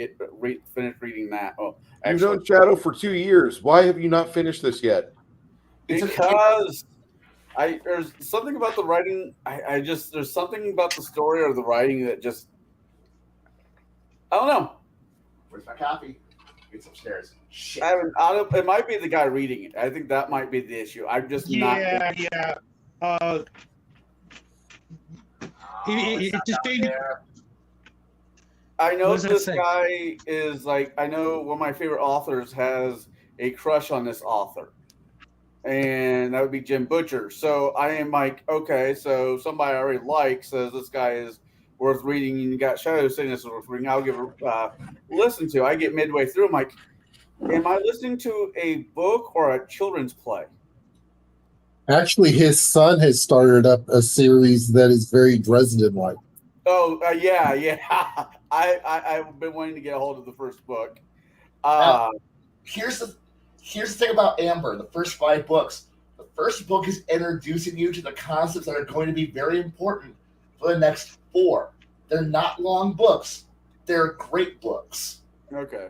finish reading that. Oh, you've known Shadow for 2 years. Why have you not finished this yet? Because there's something about the writing. There's something about the story or the writing that just, I don't know. Where's my copy? It's upstairs. Shit. It might be the guy reading it. I think that might be the issue. I'm just not. Yeah. It's just I know this guy is like. I know one of my favorite authors has a crush on this author, and that would be Jim Butcher. So I am like, okay, so somebody I already like says this guy is worth reading, and you got Shadow saying this is worth reading. I'll give a listen to. I get midway through. I'm like, am I listening to a book or a children's play? Actually, his son has started up a series that is very Dresden-like. Oh, yeah. I've been wanting to get a hold of the first book. Here's the thing about Amber, the first 5 books. The first book is introducing you to the concepts that are going to be very important for the next 4. They're not long books. They're great books. Okay.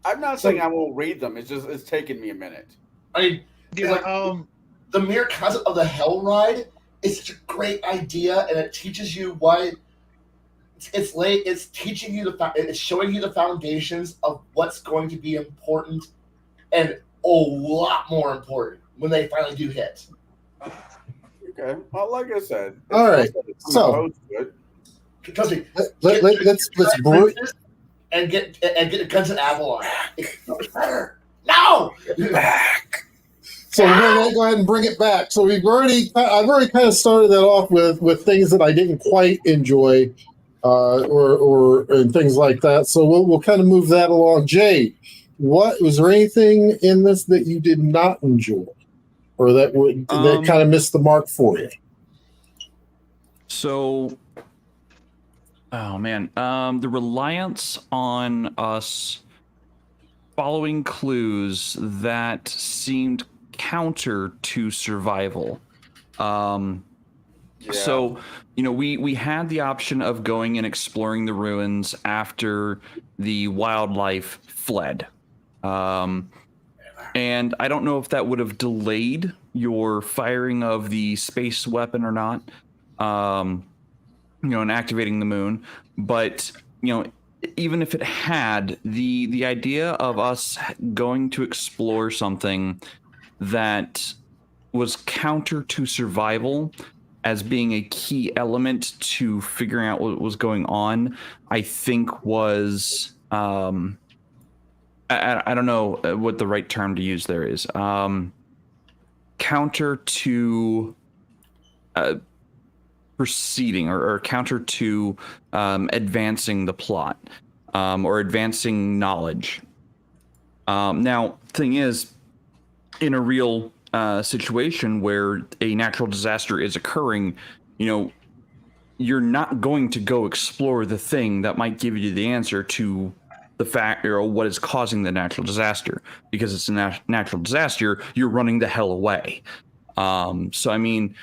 I'm not saying I won't read them. It's taken me a minute. I mean, the mere concept of the Hell Ride is such a great idea, and it teaches you why it's teaching you it's showing you the foundations of what's going to be important and a lot more important when they finally do hit. Okay. Well, like I said. All right. So trust me. Let's break and get Guns and Avalon. It's better. No. Back. So we're going to go ahead and bring it back. So I've already kind of started that off with things that I didn't quite enjoy, or things like that. So we'll kind of move that along. Jay, was there anything in this that you did not enjoy, or that kind of missed the mark for you? So, oh man, the reliance on us following clues that seemed counter to survival. So, we had the option of going and exploring the ruins after the wildlife fled. And I don't know if that would have delayed your firing of the space weapon or not, and activating the moon. But, even if it had, the idea of us going to explore something that was counter to survival as being a key element to figuring out what was going on, I think was, I don't know what the right term to use there is. Counter to proceeding or counter to advancing the plot, or advancing knowledge. Now, thing is, in a real situation where a natural disaster is occurring, you're not going to go explore the thing that might give you the answer to the fact or what is causing the natural disaster. Because it's a natural disaster, you're running the hell away. So I mean,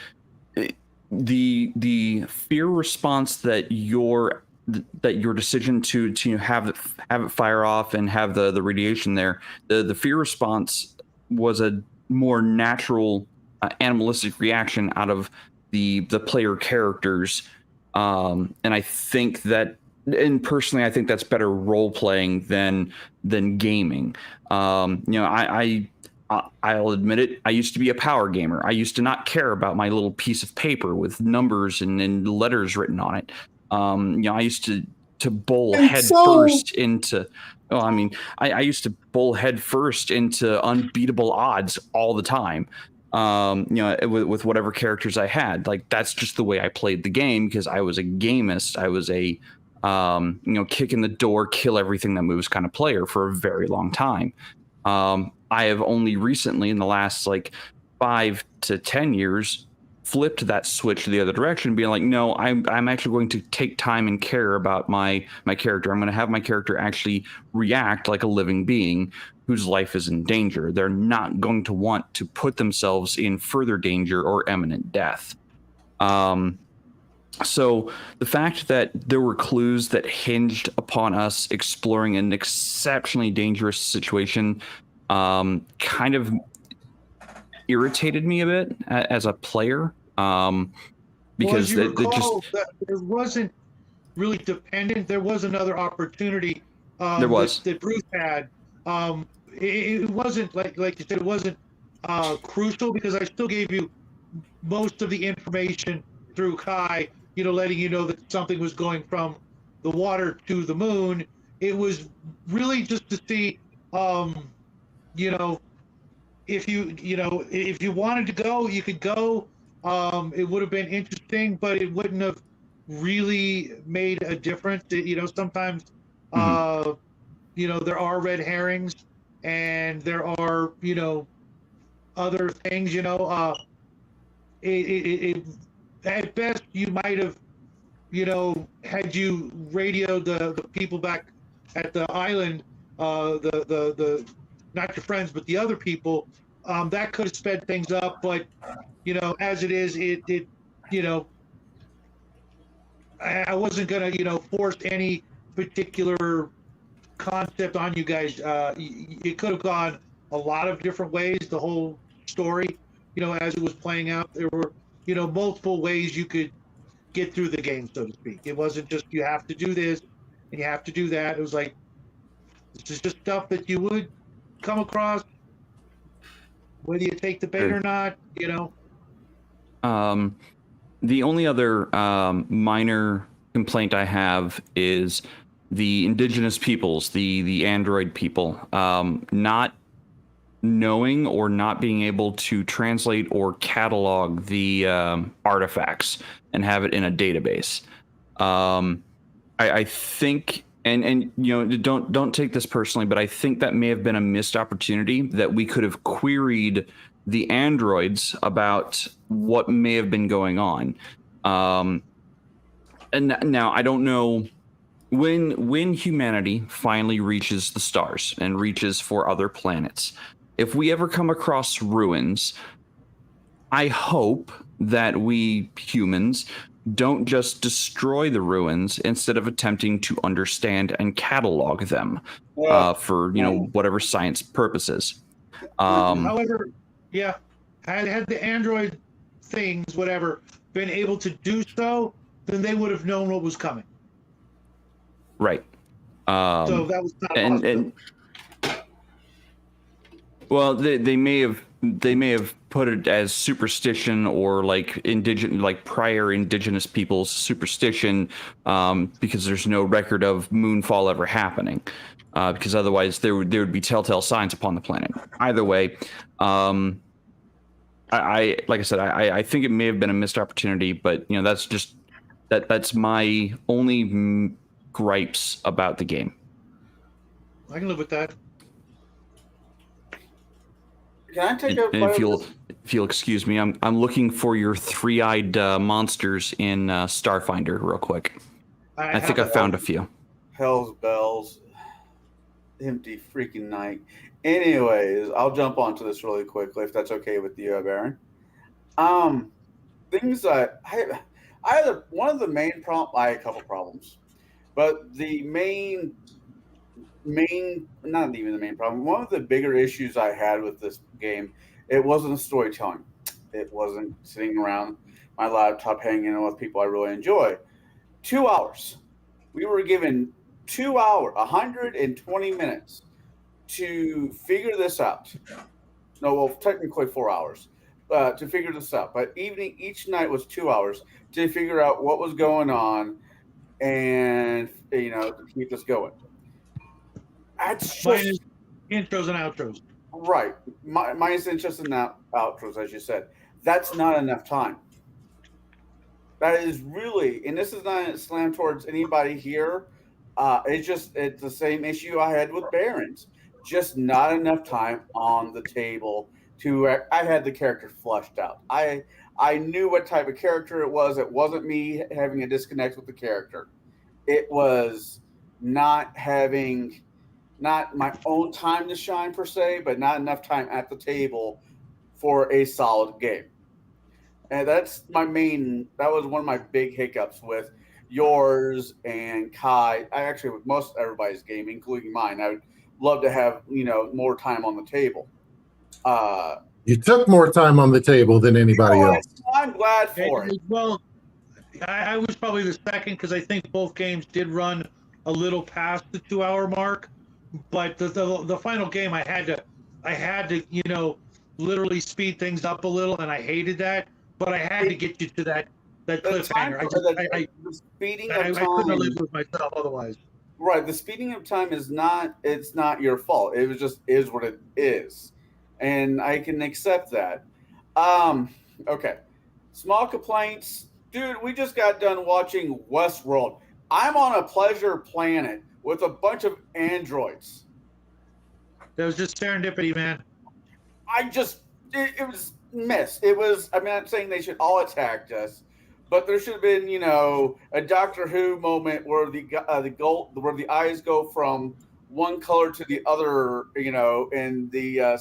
the fear response that your decision to have it fire off and have the radiation there, the fear response was a more natural animalistic reaction out of the player characters, and I think that, and personally I think that's better role playing than gaming. I'll admit it. I used to be a power gamer. I used to not care about my little piece of paper with numbers and letters written on it. I used to bowl first into. Oh, I mean, I used to bowl head first into unbeatable odds all the time. With whatever characters I had. Like, that's just the way I played the game because I was a gamist. I was a kick in the door, kill everything that moves kind of player for a very long time. I have only recently, in the last 5 to 10 years, flipped that switch to the other direction, being like, no, I'm actually going to take time and care about my character. I'm going to have my character actually react like a living being whose life is in danger. They're not going to want to put themselves in further danger or imminent death. So the fact that there were clues that hinged upon us exploring an exceptionally dangerous situation kind of irritated me a bit as a player, because there wasn't really dependent. There was another opportunity that Bruce had. It wasn't like you said, it wasn't crucial because I still gave you most of the information through Kai, letting you know that something was going from the water to the moon. It was really just to see, if you wanted to go, you could go. It would have been interesting, but it wouldn't have really made a difference. Sometimes, there are red herrings and there are, other things, at best you might have, had you radioed the people back at the island, the not your friends, but the other people, that could have sped things up. But, as it is, I wasn't going to, force any particular concept on you guys. It could have gone a lot of different ways, the whole story, as it was playing out. There were, multiple ways you could get through the game, so to speak. It wasn't just you have to do this and you have to do that. It was like, this is just stuff that you would come across, whether you take the bait or not, The only other minor complaint I have is the indigenous peoples, the android people, not knowing or not being able to translate or catalog the artifacts and have it in a database. I think, and don't take this personally, but I think that may have been a missed opportunity, that we could have queried the androids about what may have been going on. And now I don't know when humanity finally reaches the stars and reaches for other planets. If we ever come across ruins, I hope that we humans don't just destroy the ruins instead of attempting to understand and catalog them for whatever science purposes. However, yeah, had the android things, whatever, been able to do so, then they would have known what was coming. Right. So that was not possible. Well, they may have put it as superstition or prior indigenous people's superstition, because there's no record of moonfall ever happening, because otherwise there would be telltale signs upon the planet. Either way, I like I said, I think it may have been a missed opportunity, but that's just that's my only gripes about the game. I can live with that. Can I take a? If you'll excuse me, I'm looking for your three-eyed monsters in Starfinder real quick. I think I found a few. Hell's bells, empty freaking night. Anyways, I'll jump onto this really quickly if that's okay with you, Baron. Things that I had one of the main problem. I had a couple problems, but the main not even the main problem. One of the bigger issues I had with this game, it wasn't storytelling. It wasn't sitting around my laptop hanging out with people I really enjoy. 2 hours. We were given 2 hours, 120 minutes to figure this out. No, well, technically 4 hours to figure this out. But each night was 2 hours to figure out what was going on and, to keep us going. That's Mine is intros and outros. Right. Mine is intros and outros, as you said. That's not enough time. That is really, and this is not a slam towards anybody here. It's the same issue I had with Barons. Just not enough time on the table I had the character flushed out. I knew what type of character it was. It wasn't me having a disconnect with the character. It was not my own time to shine per se, but not enough time at the table for a solid game. And that was one of my big hiccups with yours and Kai. With most everybody's game, including mine, I would love to have, more time on the table. You took more time on the table than anybody else. I'm glad for it. Well, I was probably the second because I think both games did run a little past the 2 hour mark. But the final game, I had to, literally speed things up a little, and I hated that. But I had to get you to that cliffhanger. I couldn't have lived with myself otherwise. Right, the speeding of time it's not your fault. It was just is what it is, and I can accept that. Okay, small complaints, dude. We just got done watching Westworld. I'm on a pleasure planet with a bunch of androids. That was just serendipity, man. It was miss. It was. I'm not saying they should all attack us, but there should have been, a Doctor Who moment where where the eyes go from one color to the other, and the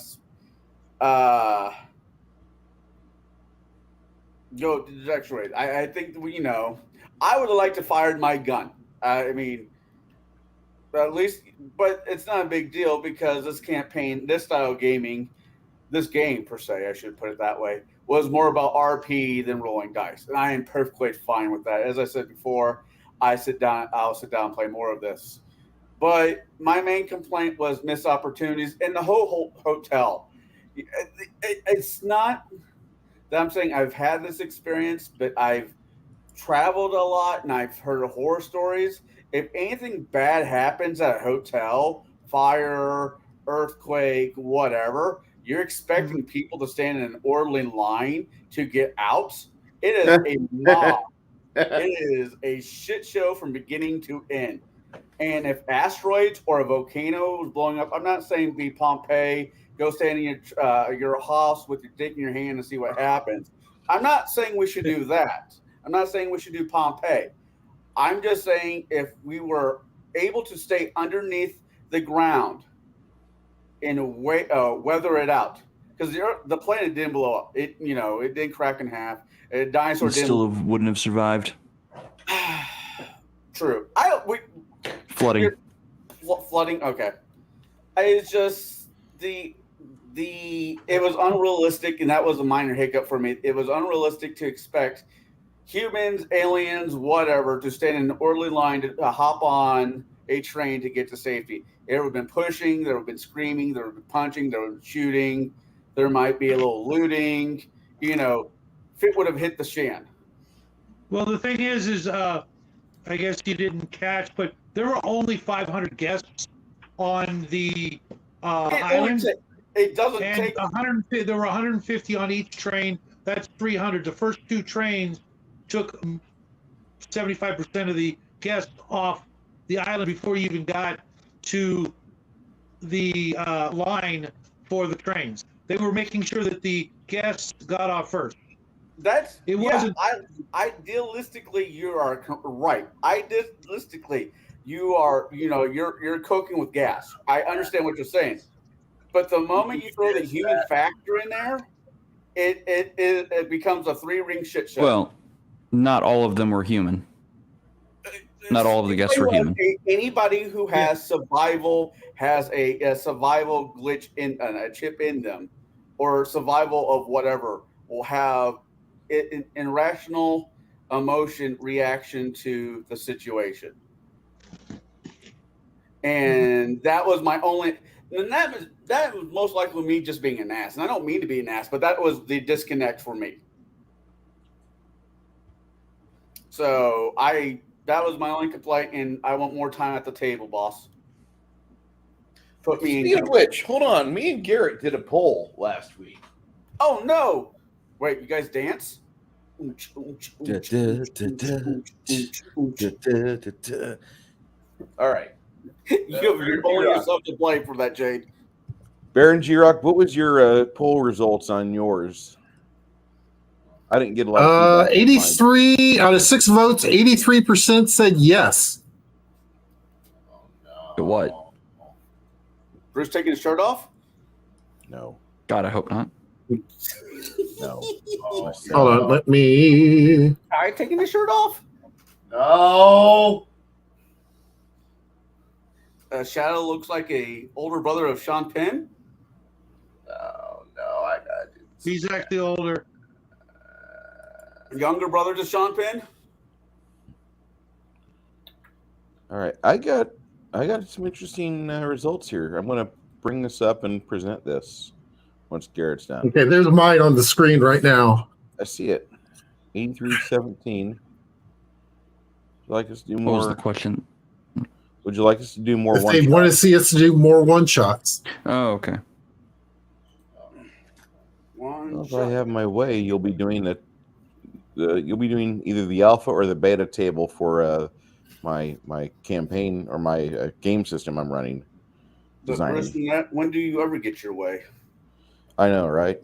trajectory. I think I would have liked to fired my gun. I mean. At least, but it's not a big deal because this style of gaming, this game per se, I should put it that way, was more about RP than rolling dice, and I am perfectly fine with that. As I said before, I'll sit down and play more of this. But my main complaint was missed opportunities in the whole hotel. It's not that I'm saying I've had this experience, but I've traveled a lot and I've heard horror stories. If anything bad happens at a hotel, fire, earthquake, whatever, you're expecting people to stand in an orderly line to get out. It is a mob. It is a shit show from beginning to end. And if asteroids or a volcano was blowing up, I'm not saying be Pompeii, go stand in your house with your dick in your hand and see what happens. I'm not saying we should do that. I'm not saying we should do Pompeii. I'm just saying if we were able to stay underneath the ground and weather it out, because the planet didn't blow up. It it didn't crack in half. A dinosaur wouldn't have survived. True. Flooding. Flooding. Okay. It's just it was unrealistic, and that was a minor hiccup for me. It was unrealistic to expect humans, aliens, whatever, to stand in an orderly line to hop on a train to get to safety. There would have been pushing, there would have been screaming, there would have been punching, there would have been shooting, there might be a little looting, if it would have hit the shan. Well, the thing is I guess you didn't catch, but there were only 500 guests on the island. It doesn't and take... 150, there were 150 on each train. That's 300. The first two trains took 75% of the guests off the island before you even got to the line for the trains. They were making sure that the guests got off first. Idealistically, you are right. Idealistically, you are, you're cooking with gas. I understand what you're saying. But the moment you throw the human factor in there, it becomes a 3-ring shit show. Well, not all of them were human. Not all of the guests were human. Anybody who has survival has a survival glitch in a chip in them, or survival of whatever, will have an irrational emotion reaction to the situation. And that was my only. And that was most likely me just being an ass. And I don't mean to be an ass, but that was the disconnect for me. So that was my only complaint, and I want more time at the table, boss. Put me Speaking of which, hold on. Me and Garrett did a poll last week. Oh no! Wait, you guys dance? All right. You're only yourself to blame for that, Jade. Baron G-Rock, what was your poll results on yours? I didn't get a lot of feedback. 83 out of 6 votes, 83% said yes. To what? Bruce taking his shirt off? No. God, I hope not. No. Hold on, let me. I taking his shirt off? No. Shadow looks like a older brother of Sean Penn. No, I got it. He's actually older. Younger brother to Sean Penn. All right. I got some interesting results here. I'm going to bring this up and present this once Garrett's done. Okay, there's mine on the screen right now. I see it. 83-17. Would you like us to do What more? was the question? Would you like us to do more If one they want to see us to do more one-shots. Oh, okay. Well, if I have my way, you'll be doing you'll be doing either the alpha or the beta table for my campaign or my game system I'm running. When do you ever get your way? I know, right?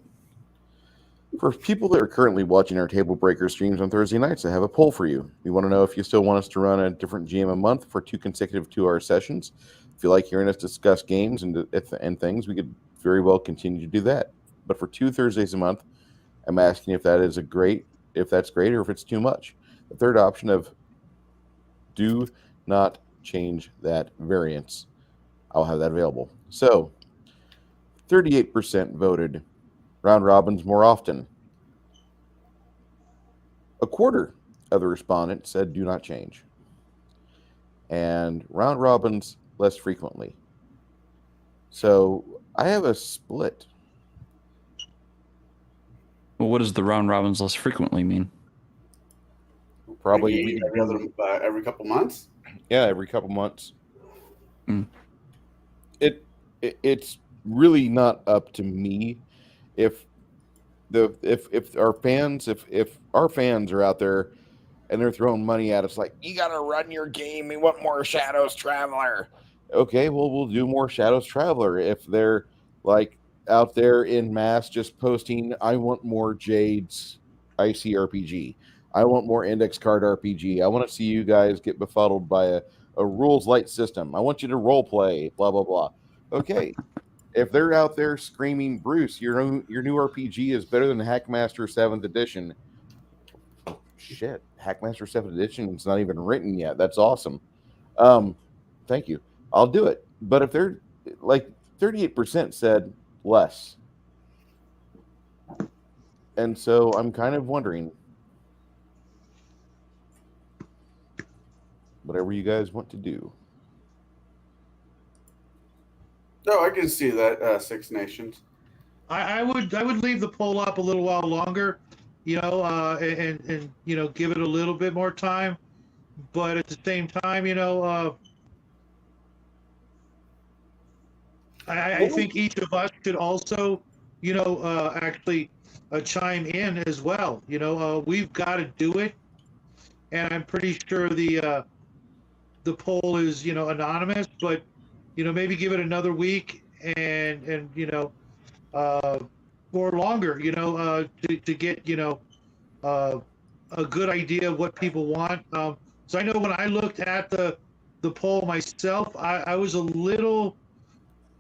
For people that are currently watching our Table Breaker streams on Thursday nights, I have a poll for you. We want to know if you still want us to run a different GM a month for 2 consecutive 2-hour sessions. If you like hearing us discuss games and things, we could very well continue to do that. But for 2 Thursdays a month, I'm asking if that's great, or if it's too much. The third option of do not change that variance. I'll have that available. So 38% voted round robins more often. A quarter of the respondents said do not change. And round robins less frequently. So I have a split. Well, what does the round robins less frequently mean? Probably every couple months. Yeah, every couple months. Mm. It's really not up to me if our fans are out there and they're throwing money at us like, you gotta run your game, we want more Shadows Traveler. Okay, well, we'll do more Shadows Traveler. If they're like out there in mass just posting, I want more Jade's ICRPG, I want more index card RPG, I want to see you guys get befuddled by a rules light system, I want you to role play, blah blah blah. Okay. If they're out there screaming, Bruce, your new RPG is better than Hackmaster 7th edition. Shit, Hackmaster 7th edition is not even written yet. That's awesome. Thank you. I'll do it. But if they're like 38% said less. And so I'm kind of wondering, whatever you guys want to do. No, I can see that. Six Nations. I would leave the poll up a little while longer, and give it a little bit more time, but at the same time, I think each of us should also, actually chime in as well. We've got to do it, and I'm pretty sure the poll is anonymous, but maybe give it another week and or longer, to get a good idea of what people want. So I know when I looked at the poll myself, I was a little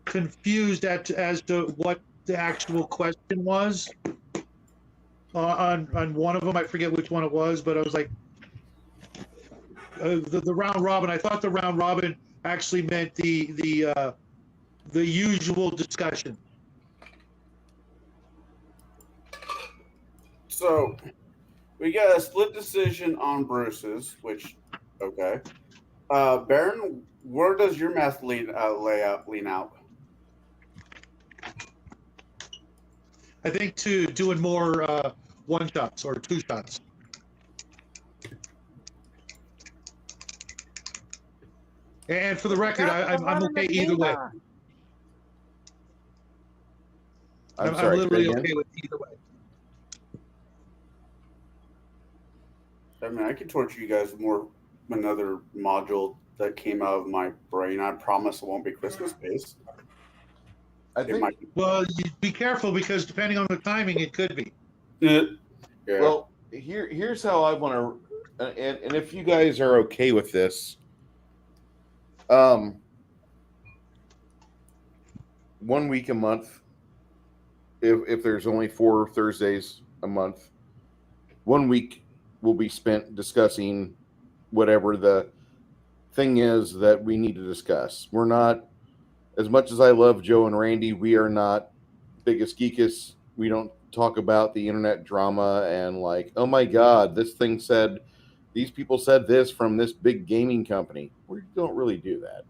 confused as to what the actual question was. on one of them. I forget which one it was, but I was like, the round robin. I thought the round robin actually meant the usual discussion. So we got a split decision on Bruce's, which okay. Baron, where does your math lean out? I think to doing more one shots or two shots. And for the record, I'm okay either way. I'm I'm sorry. literally say again? okay with either way. I mean, I could torture you guys with more another module that came out of my brain. I promise it won't be Christmas based. I It think. might be. Well, you be careful because depending on the timing, it could be. Yeah. Well, here's how I want to, and if you guys are okay with this, 1 week a month. If there's only 4 Thursdays a month, 1 week will be spent discussing whatever the thing is that we need to discuss. We're not, as much as I love Joe and Randy, we are not biggest geekus. We don't talk about the internet drama and like, oh my God, this thing said, these people said this from this big gaming company. We don't really do that.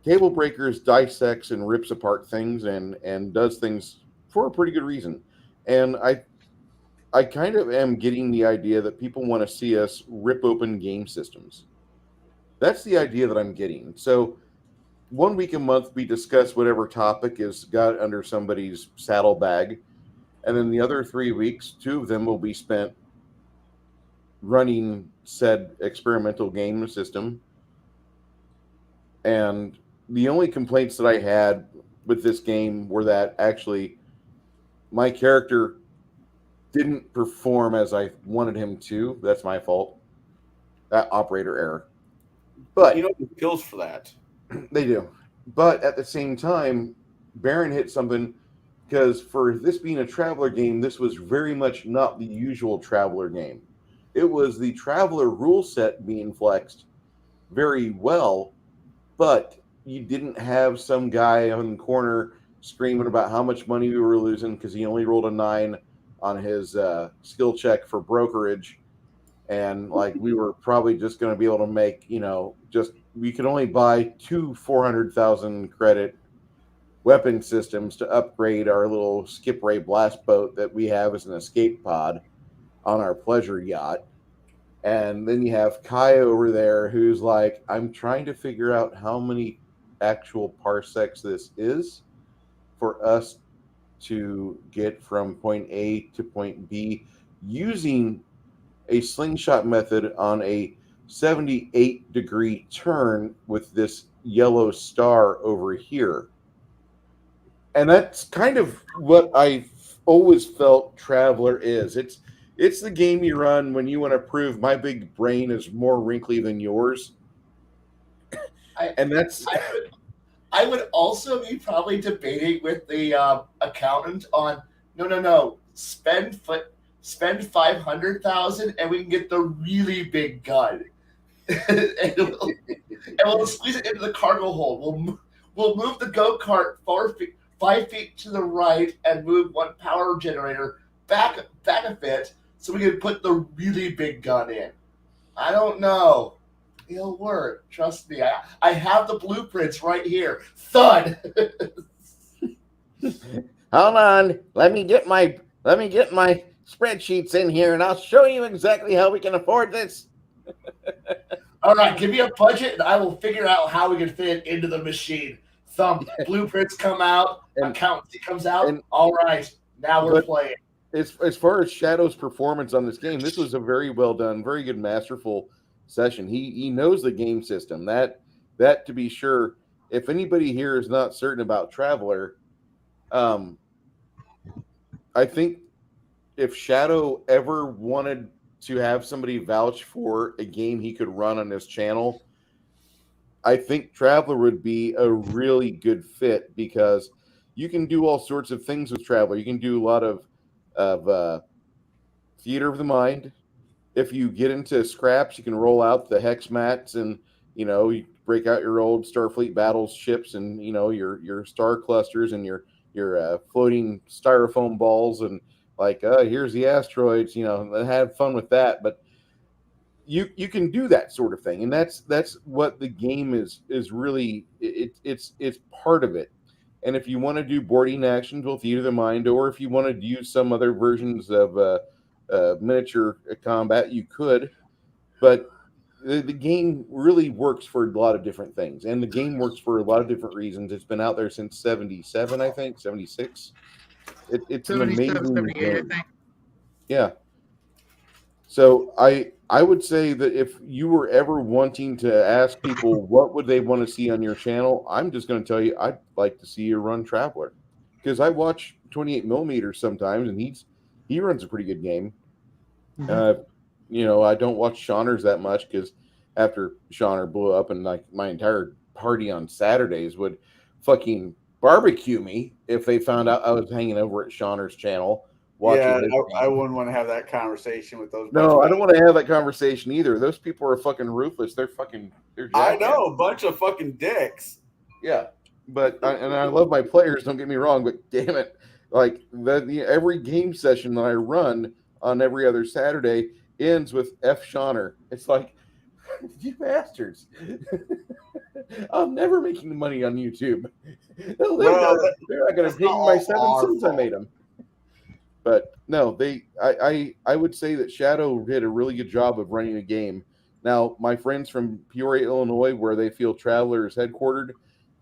Table Breakers dissects and rips apart things and does things for a pretty good reason. And I kind of am getting the idea that people want to see us rip open game systems. That's the idea that I'm getting. So 1 week a month, we discuss whatever topic is got under somebody's saddlebag. And then the other 3 weeks, 2 of them will be spent running said experimental game system. And the only complaints that I had with this game were that actually my character didn't perform as I wanted him to. That's my fault. That operator error. But You know, the skills for that. they do. But at the same time, Baron hit something because for this being a Traveler game, this was very much not the usual Traveler game. It was the Traveler rule set being flexed very well, but you didn't have some guy on the corner screaming about how much money we were losing because he only rolled a 9 on his skill check for brokerage. And like we were probably just going to be able to make, just we could only buy 2 400,000 credit weapon systems to upgrade our little skip ray blast boat that we have as an escape pod on our pleasure yacht. And then you have Kai over there who's like, I'm trying to figure out how many actual parsecs this is for us to get from point A to point B using a slingshot method on a 78-degree turn with this yellow star over here. And that's kind of what I've always felt Traveler is. It's the game you run when you want to prove my big brain is more wrinkly than yours. I would also be probably debating with the accountant on no, spend 500,000 and we can get the really big gun, and we'll squeeze it into the cargo hold. We'll move the go-kart 5 feet to the right and move one power generator back a bit so we can put the really big gun in. I don't know. It'll work. Trust me. I have the blueprints right here. Thud. Hold on. Let me get my spreadsheets in here and I'll show you exactly how we can afford this. All right, give me a budget and I will figure out how we can fit it into the machine. Some blueprints come out, accountancy comes out. All right, now we're playing. As far as Shadow's performance on this game, this was a very well done, very good, masterful session. He knows the game system. That to be sure. If anybody here is not certain about Traveler, I think if Shadow ever wanted to have somebody vouch for a game he could run on his channel, I think Traveler would be a really good fit because you can do all sorts of things with Traveler. You can do a lot of of Theater of the Mind. If you get into scraps, you can roll out the hex mats, and you break out your old Starfleet battles ships, and your star clusters, and your floating styrofoam balls, and here's the asteroids. And have fun with that. But you can do that sort of thing, and that's what the game is really. It's part of it. And if you want to do boarding actions with Theater of the Mind, or if you want to use some other versions of miniature combat, you could. But the game really works for a lot of different things, and the game works for a lot of different reasons. It's been out there since 77, I think, 76. It's an 77, amazing 78, game. I think. Yeah. So I would say that if you were ever wanting to ask people what would they want to see on your channel, I'm just going to tell you I'd like to see you run Traveler, because I watch 28 millimeters sometimes, and he runs a pretty good game. I don't watch Shauner's that much, because after Shauner blew up, and my entire party on Saturdays would fucking barbecue me if they found out I was hanging over at Shauner's channel. Yeah, I wouldn't want to have that conversation with those. No, I don't want to have that conversation either. Those people are fucking ruthless. They're I know, a bunch of fucking dicks. Yeah, but I love my players. Don't get me wrong, but damn it, every game session that I run on every other Saturday ends with F Shauner. It's like, you bastards! I'm never making the money on YouTube. They're not going to pay me my 7 cents I made them. But no, I would say that Shadow did a really good job of running a game. Now, my friends from Peoria, Illinois, where they feel Traveler is headquartered,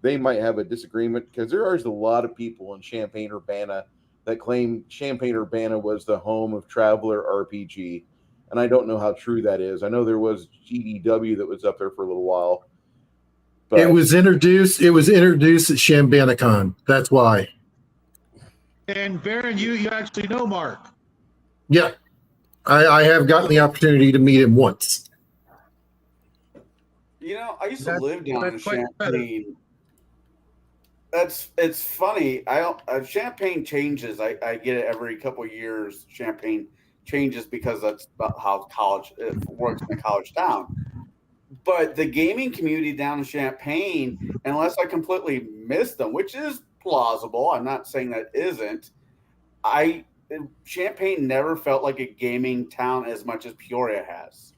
they might have a disagreement, because there are a lot of people in Champaign-Urbana that claim Champaign-Urbana was the home of Traveler RPG, and I don't know how true that is. I know there was GDW that was up there for a little while. But it was introduced at Shambanicon. That's why. And Baron, you actually know Mark. Yeah, I have gotten the opportunity to meet him once. I used to live down in Champaign. It's funny. Champaign changes. I get it every couple of years. Champaign changes because that's about how college works in a college town. But the gaming community down in Champaign, unless I completely missed them, which is plausible, I'm not saying that isn't. Champaign never felt like a gaming town as much as Peoria has.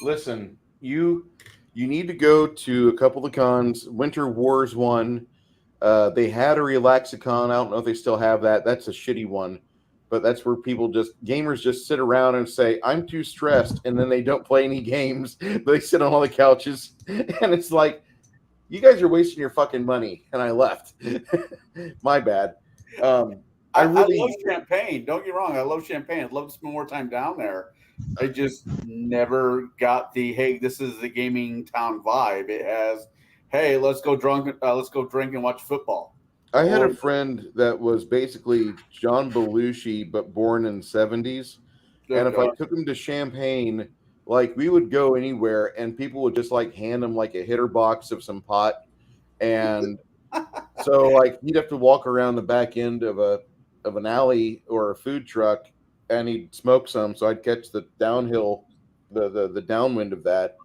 Listen, you need to go to a couple of cons. Winter Wars one. They had a Relaxicon. I don't know if they still have that. That's a shitty one. But that's where gamers just sit around and say, I'm too stressed, and then they don't play any games. They sit on all the couches, and it's like, you guys are wasting your fucking money. And I left. My bad. I love Champaign. Don't get me wrong. I love Champaign. I'd love to spend more time down there. I just never got the, hey, this is the gaming town vibe. It has, hey, let's go drink and watch football. I had a friend that was basically John Belushi, but born in the 70s. And if I took him to Champaign, we would go anywhere, and people would just hand him a hitter box of some pot. And so he'd have to walk around the back end of an alley or a food truck, and he'd smoke some. So I'd catch the downhill, the downwind of that.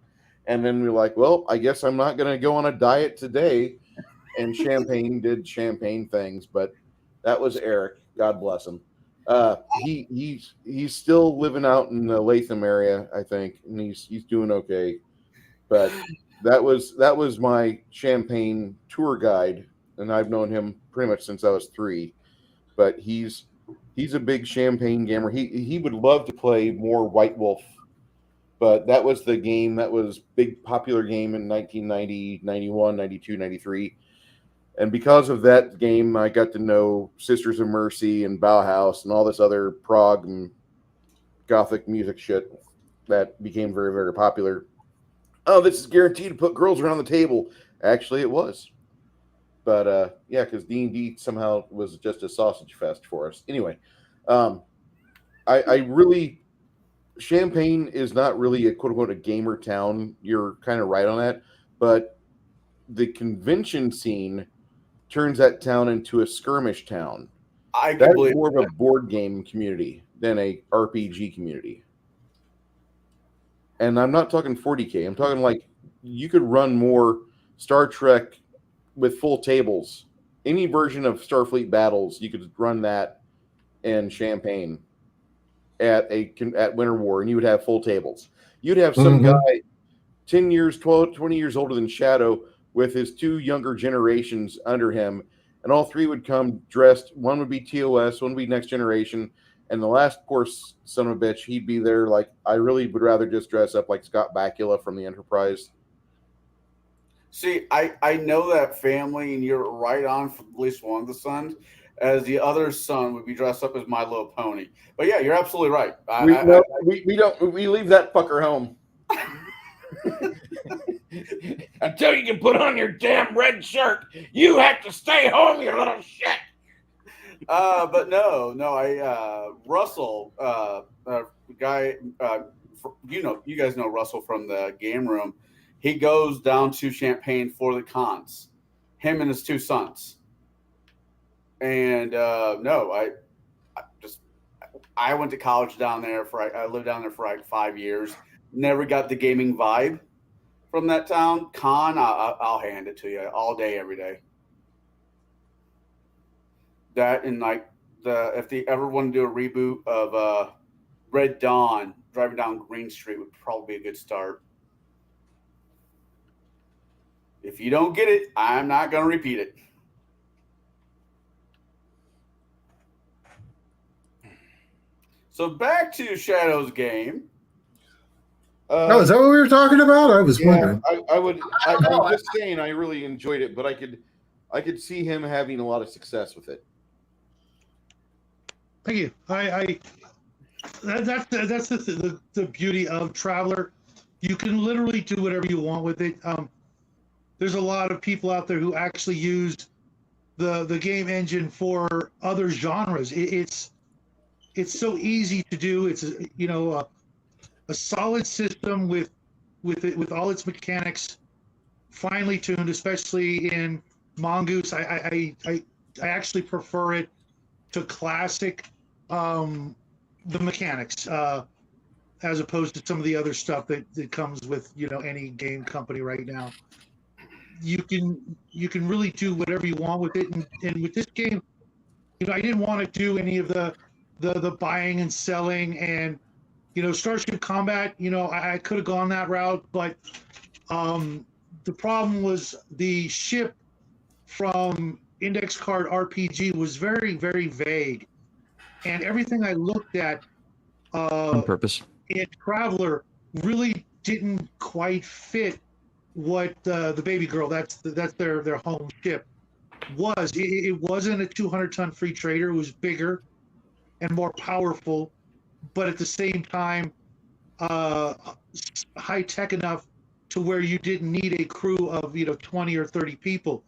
And then we're like, well, I guess I'm not going to go on a diet today. And Champaign did Champaign things, but that was Eric. God bless him. He's still living out in the Latham area, I think, and he's doing okay. But that was my Champaign tour guide, and I've known him pretty much since I was 3. But he's a big Champaign gamer. He would love to play more White Wolf, but that was the game that was big popular game in 1990, 91, 92, 93. And because of that game, I got to know Sisters of Mercy and Bauhaus and all this other prog and gothic music shit that became very, very popular. Oh, this is guaranteed to put girls around the table. Actually, it was. But, yeah, because D&D somehow was just a sausage fest for us. Anyway, I really... Champaign is not really a quote-unquote a gamer town. You're kind of right on that. But the convention scene turns that town into a skirmish town. I That's believe more of a board game community than a RPG community. And I'm not talking 40K. I'm talking like you could run more Star Trek with full tables. Any version of Starfleet battles, you could run that in Champagne at Winter War, and you would have full tables. You'd have some guy 10 years, 12, 20 years older than Shadow with his 2 younger generations under him, and all 3 would come dressed. One would be TOS, one would be Next Generation, and the last poor son of a bitch, he'd be there like, I really would rather just dress up like Scott Bakula from the Enterprise. See, I know that family, and you're right on for at least one of the sons, as the other son would be dressed up as My Little Pony. But yeah, you're absolutely right. We leave that fucker home. Until you can put on your damn red shirt, you have to stay home, you little shit. But no, Russell, guy, you guys know Russell from the game room. He goes down to Champagne for the cons, him and his 2 sons. And I went to college down there I lived down there for like 5 years. Never got the gaming vibe from that town. Con, I'll hand it to you all day, every day. That and like if they ever want to do a reboot of Red Dawn, driving down Green Street would probably be a good start. If you don't get it, I'm not going to repeat it. So back to Shadow's game. Is that what we were talking about? I was wondering. I'm just saying I really enjoyed it, but I could see him having a lot of success with it. Thank you. That's the beauty of Traveler. You can literally do whatever you want with it. There's a lot of people out there who actually use the game engine for other genres. It's so easy to do. It's a solid system with all its mechanics finely tuned, especially in Mongoose. I actually prefer it to classic the mechanics as opposed to some of the other stuff that comes with any game company right now. You can really do whatever you want with it, and with this game, I didn't want to do any of the buying and selling and Starship Combat. I could have gone that route, but the problem was the ship from Index Card RPG was very, very vague, and everything I looked at on purpose in Traveler really didn't quite fit what the Baby Girl, that's their home ship, was. It wasn't a 200-ton free trader. It was bigger and more powerful, but at the same time high tech enough to where you didn't need a crew of 20 or 30 people.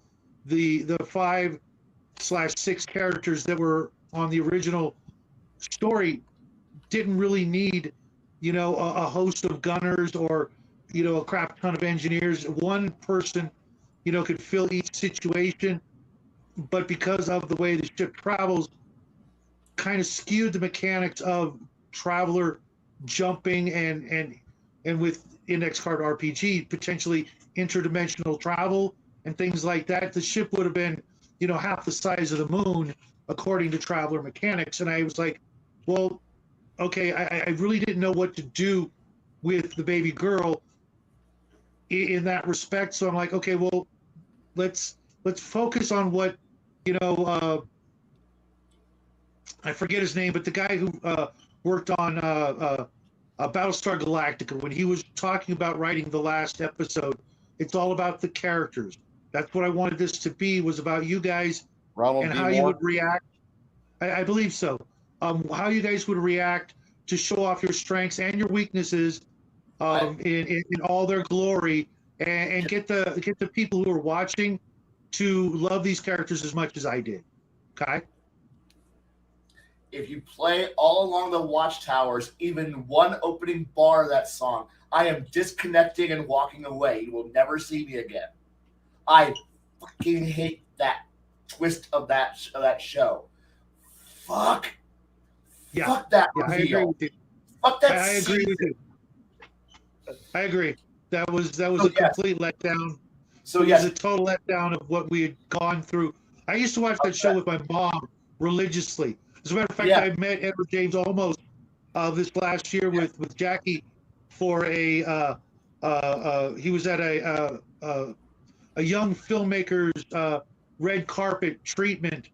The 5/6 characters that were on the original story didn't really need a host of gunners or a crap ton of engineers. One person could fill each situation, but because of the way the ship travels, kind of skewed the mechanics of Traveler jumping and with Index Card RPG potentially interdimensional travel and things like that. The ship would have been half the size of the moon according to Traveler mechanics, and I was like, well, okay, I really didn't know what to do with the Baby Girl in that respect. So I'm like, okay, well, let's focus on what I forget his name, but the guy who worked on Battlestar Galactica, when he was talking about writing the last episode, it's all about the characters. That's what I wanted this to be, was about you guys Ronald and D. how Moore? you would react. I believe so. How you guys would react to show off your strengths and your weaknesses in all their glory, and get the people who are watching to love these characters as much as I did. Okay. If you play all along the watchtowers, even one opening bar of that song, I am disconnecting and walking away. You will never see me again. I fucking hate that twist of that show. fuck. Yeah. Fuck that Yeah, I reveal. agree with you. Fuck that I agree with season. you. I agree. That was a yes. complete letdown. So It yes, was a total letdown of what we had gone through. I used to watch that show with my mom religiously. As a matter of fact, Yeah. I met Edward James almost this last year with Jackie for a he was at a young filmmaker's red carpet treatment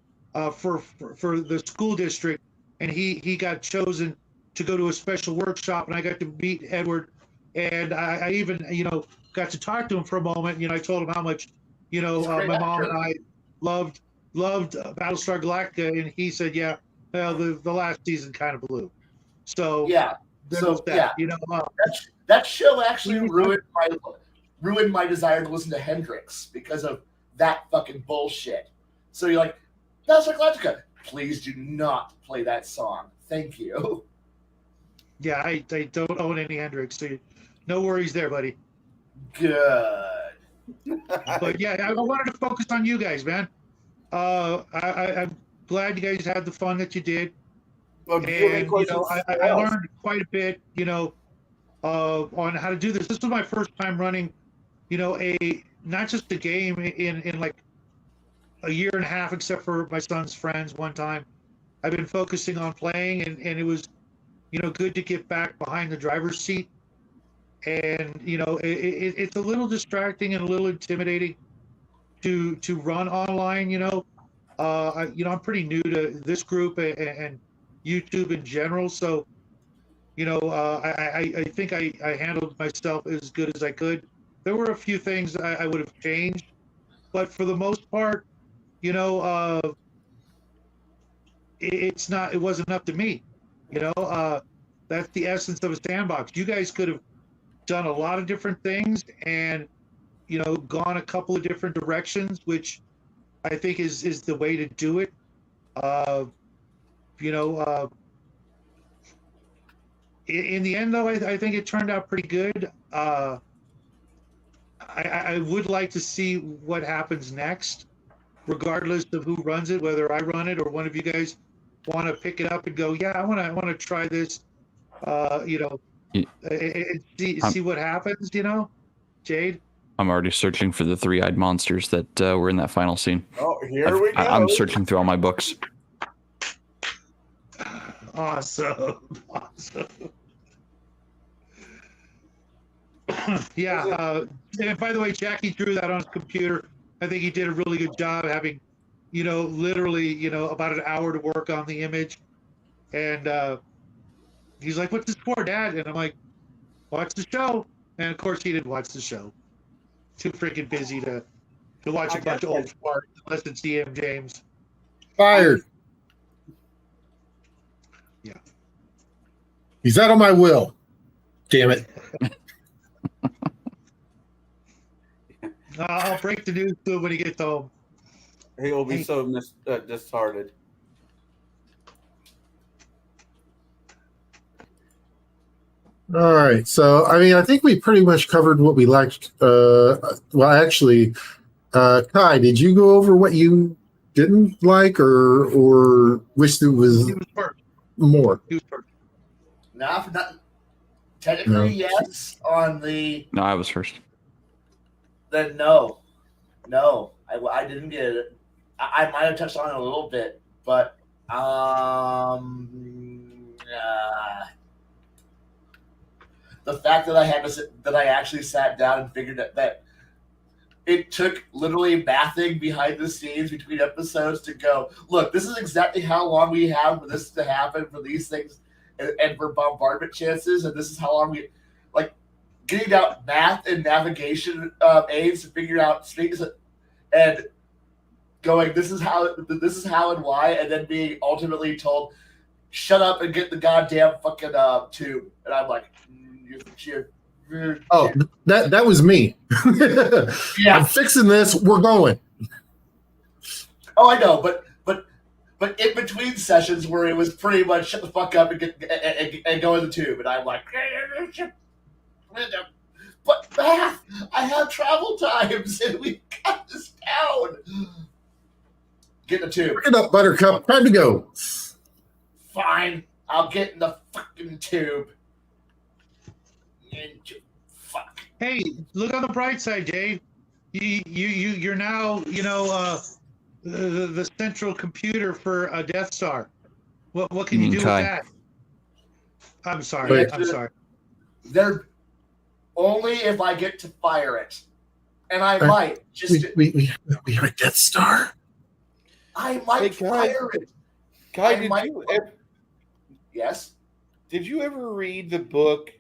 for the school district, and he got chosen to go to a special workshop, and I got to meet Edward, and I even got to talk to him for a moment. I told him how much He's a great my mom actor. and I loved Battlestar Galactica, and he said, yeah, well, the last season kind of blew. So Yeah. there So was that. that show actually ruined my desire to listen to Hendrix because of that fucking bullshit. So you're like, Battlestar Galactica, please do not play that song. Thank you. Yeah, I don't own any Hendrix, so no worries there, buddy. Good. But yeah, I wanted to focus on you guys, man. I'm glad you guys had the fun that you did, Well, do you have any and questions? I learned quite a bit, on how to do this. This was my first time running, not just a game in like a year and a half, except for my son's friends one time. I've been focusing on playing, and it was, good to get back behind the driver's seat. And it's a little distracting and a little intimidating to run online. I'm pretty new to this group and YouTube in general, so I think I handled myself as good as I could. There were a few things I would have changed, but for the most part, it wasn't up to me. That's the essence of a sandbox. You guys could have done a lot of different things and gone a couple of different directions, which I think is the way to do it. In the end, though, I think it turned out pretty good. I would like to see what happens next, regardless of who runs it, whether I run it or one of you guys want to pick it up and go, yeah, I want to try this, and see what happens, Jaide? I'm already searching for the three-eyed monsters that were in that final scene. Oh, here we go. I'm searching through all my books. Awesome. Yeah. And by the way, Jackie drew that on his computer. I think he did a really good job having, literally, about an hour to work on the image. And he's like, "What's this for, Dad?" And I'm like, "Watch the show." And of course, he didn't watch the show. Too freaking busy to watch a bunch of old farts, unless it's DM James. Fired. Yeah. He's out of my will. Damn it. I'll break the news to him when he gets home. He will be so disheartened. All right. So, I think we pretty much covered what we liked. Well, actually, Kai, did you go over what you didn't like or wish there was He was first. more? He was first. Not technically, No. yes. On the No, I was first. then no, I didn't get it. I might have touched on it a little bit, but the fact that I actually sat down and figured that it took literally mathing behind the scenes between episodes to go, look, this is exactly how long we have for this to happen, for these things and for bombardment chances, and this is how long we like getting out math and navigation aids to figure out things and going, this is how and why, and then being ultimately told, shut up and get the goddamn fucking tube. And I'm like, Oh, that was me. Yeah. I'm fixing this. We're going. Oh, I know, but in between sessions where it was pretty much shut the fuck up and get and go in the tube, and I'm like, but math, I have travel times, and we got this down. Get in the tube. Pick it up, Buttercup. Time to go. Fine, I'll get in the fucking tube. Fuck. Hey, look on the bright side, Dave. You're now, the central computer for a Death Star. What can you do with that? I'm sorry. I'm sorry. They're only if I get to fire it, and I might just. We have a Death Star. I might fire it. Yes. Did you ever read the book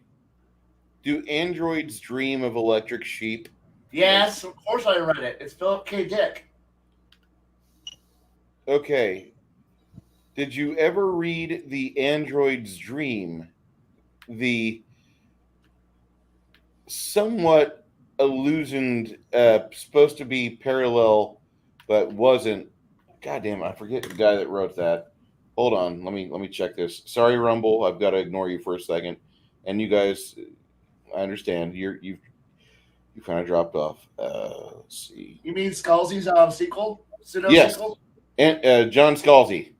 "Do Androids Dream of Electric Sheep"? Yes, of course I read it. It's Philip K. Dick. Okay. Did you ever read The Android's Dream? The somewhat illusioned, supposed to be parallel, but wasn't. God damn, I forget the guy that wrote that. Hold on, let me check this. Sorry, Rumble, I've got to ignore you for a second. And you guys, I understand you kind of dropped off. Let's see. You mean Scalzi's sequel? Yes, Sequel? and John Scalzi.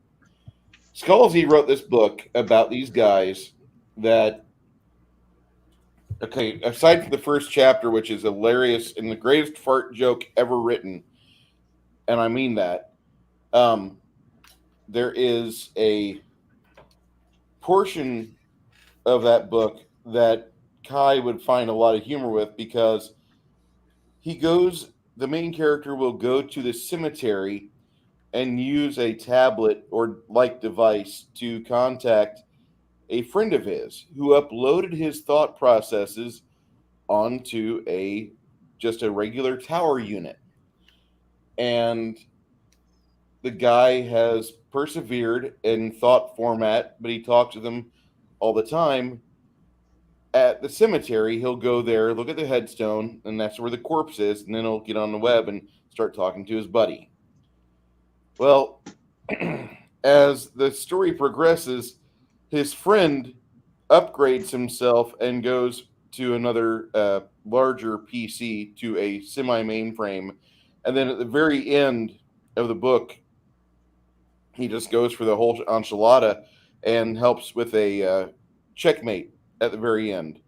Scalzi wrote this book about these guys that. Okay, aside from the first chapter, which is hilarious and the greatest fart joke ever written, and I mean that, there is a portion of that book that Kai would find a lot of humor with because the main character will go to the cemetery and use a tablet or like device to contact a friend of his who uploaded his thought processes onto just a regular tower unit. And the guy has persevered in thought format, but he talks to them all the time. At the cemetery, he'll go there, look at the headstone, and that's where the corpse is, and then he'll get on the web and start talking to his buddy. Well, as the story progresses, his friend upgrades himself and goes to another larger PC, to a semi-mainframe. And then at the very end of the book, he just goes for the whole enchilada and helps with a checkmate at the very end.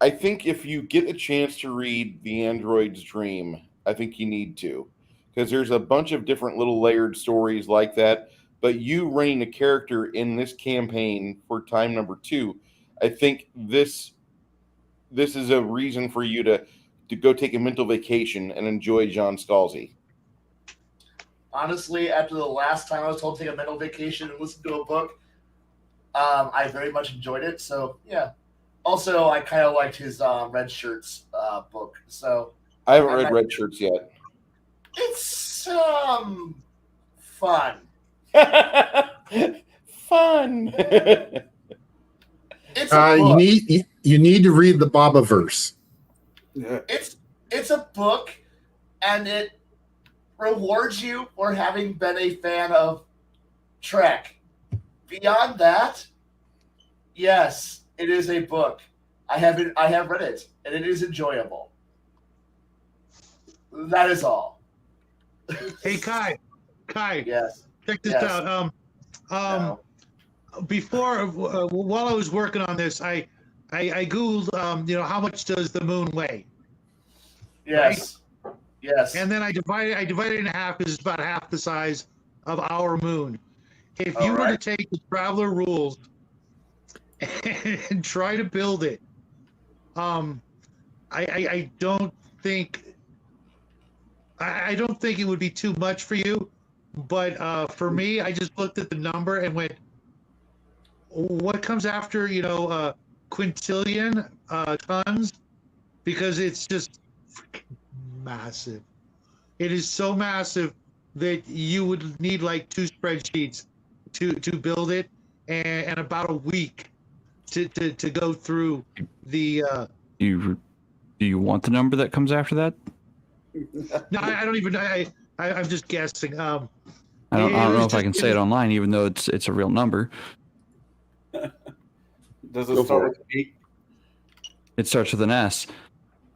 I think if you get a chance to read The Android's Dream, I think you need to. Because there's a bunch of different little layered stories like that. But you running a character in this campaign for time number 2, I think this is a reason for you to go take a mental vacation and enjoy John Scalzi. Honestly, after the last time I was told to take a mental vacation and listen to a book, I very much enjoyed it. So, yeah. Also, I kind of liked his Red Shirts book. So I haven't read Red Shirts yet. It's fun. Fun. It's a book. You need to read the Bobaverse. It's a book, and it rewards you for having been a fan of Trek. Beyond that, yes, it is a book. I have read it, and it is enjoyable. That is all. Hey, Kai. Yes. Check this out. No. Before, while I was working on this, I Googled, how much does the moon weigh? Yes. Right? Yes. And then I divided it in half because it's about half the size of our moon. If you were to take the Traveler rules and try to build it, I don't think it would be too much for you. But for me, I just looked at the number and went, what comes after, quintillion tons? Because it's just freaking massive. It is so massive that you would need like 2 spreadsheets to build it and about a week to go through the. Do you want the number that comes after that? No, I don't even. I'm just guessing. I don't know if I can say it online, even though it's a real number. Does it start with an 8? It starts with an S.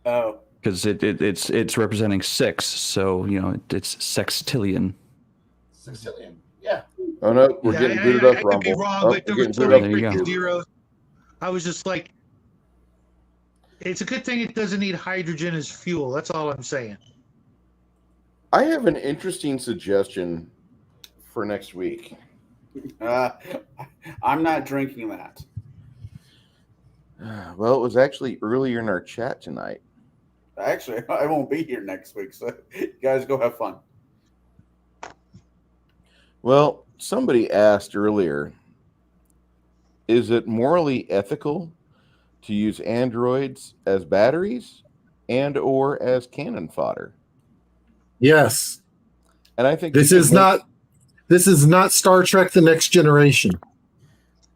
Oh. Because it's representing 6, so it's sextillion. Sextillion. Yeah. Oh no, we're getting booted up, I Rumble. could be wrong, Oh, but there we're were getting so booted many up. There you freaking go. zeros. I was just like, it's a good thing it doesn't need hydrogen as fuel. That's all I'm saying. I have an interesting suggestion for next week. I'm not drinking that. Well, it was actually earlier in our chat tonight. Actually, I won't be here next week, so you guys go have fun. Well, somebody asked earlier, is it morally ethical to use androids as batteries and or as cannon fodder? Yes. And I think This is not Star Trek: The Next Generation.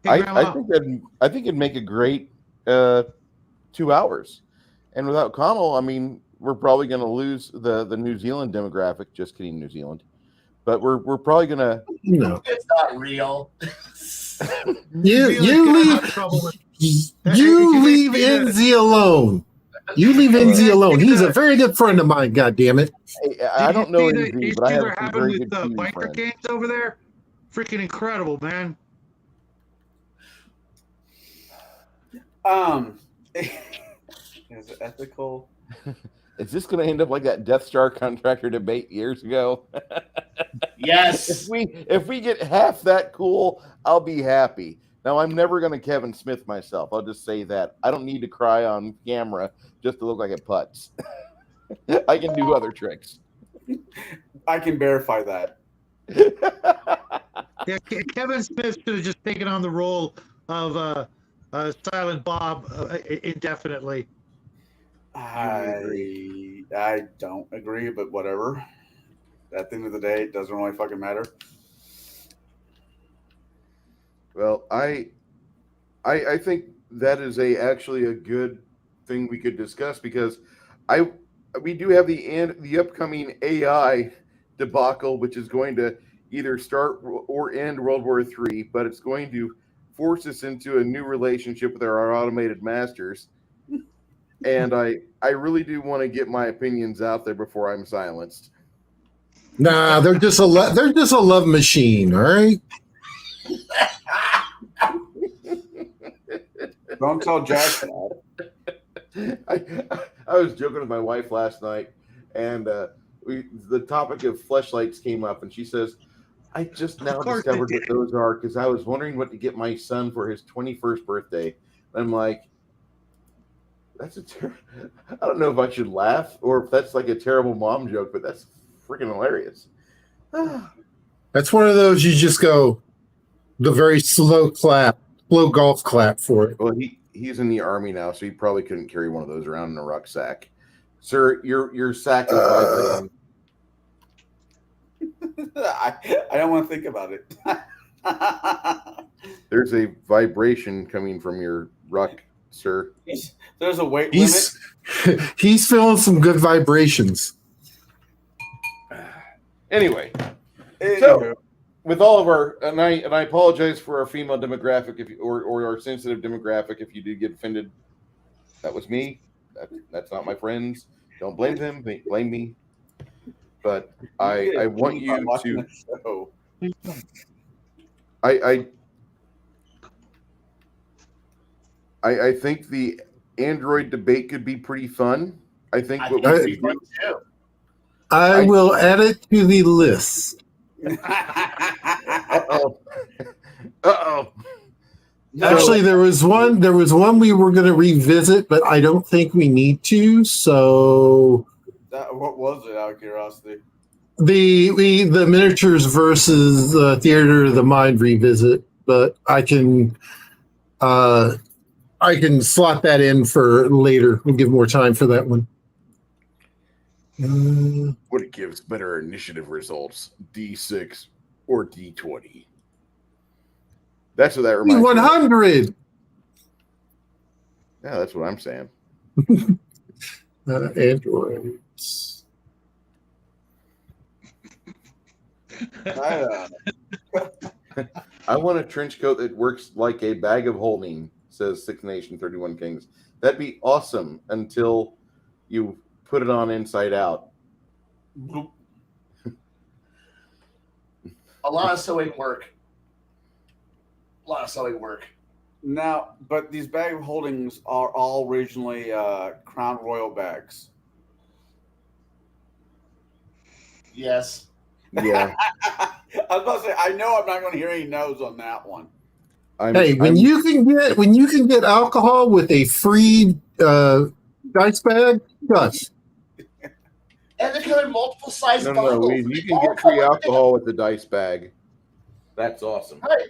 Hey, I think it'd make a great 2 hours. And without Connell, I mean, we're probably going to lose the New Zealand demographic. Just kidding, New Zealand. But we're probably going to. No. It's not real. You leave Enzi alone. You leave Enzi alone. He's a very good friend of mine. God damn it! I don't know the Enzi, but I have they're some having very with good the Kiwi biker friends. games over there. Freaking incredible, man. Is it ethical? Is this going to end up like that Death Star contractor debate years ago? Yes. If we get half that cool, I'll be happy. Now, I'm never going to Kevin Smith myself. I'll just say that. I don't need to cry on camera just to look like it putts. I can do other tricks. I can verify that. Yeah, Kevin Smith should have just taken on the role of Silent Bob indefinitely. I don't agree, but whatever. At the end of the day, it doesn't really fucking matter. Well, I think that is actually a good thing we could discuss, because we do have the upcoming AI debacle, which is going to either start or end World War III, but it's going to force us into a new relationship with our automated masters. And I really do want to get my opinions out there before I'm silenced. Nah, they're just a love machine. All right. Don't tell Jack that. I was joking with my wife last night, and the topic of fleshlights came up, and she says, I just now discovered what those are because I was wondering what to get my son for his 21st birthday. And I'm like, I don't know if I should laugh or if that's like a terrible mom joke, but that's freaking hilarious. That's one of those you just go the very slow golf clap for it. Well, he's in the Army now, so he probably couldn't carry one of those around in a rucksack. Sir, your sack is vibrating. I don't want to think about it. There's a vibration coming from your ruck, sir. There's a weight limit. He's feeling some good vibrations. Anyway, so with all of our and I apologize for our female demographic or our sensitive demographic if you do get offended. That was me. That's not my friends. Don't blame them. Blame me. But I want you to. I think the Android debate could be pretty fun. I think what we could do. I will add it to the list. Uh-oh. Uh-oh. Actually, there was one we were going to revisit, but I don't think we need to. So, what was it? Out of curiosity, the miniatures versus Theater of the Mind revisit. But I can slot that in for later. We'll give more time for that one. What it gives better initiative results, D6 or D20. That's what that reminds me. 100. Yeah, that's what I'm saying. Androids. I want a trench coat that works like a bag of holding, says Six Nation 31 Kings. That'd be awesome until you put it on inside out. A lot of sewing work. a lot of sewing work. Now, but these bag holdings are all originally Crown Royal bags. Yes. Yeah. I was about to say, I know I'm not going to hear any no's on that one. When you can get alcohol with a free dice bag, yes. And they come in multiple size No, bottles. you can get free alcohol with the dice bag. That's awesome. Right.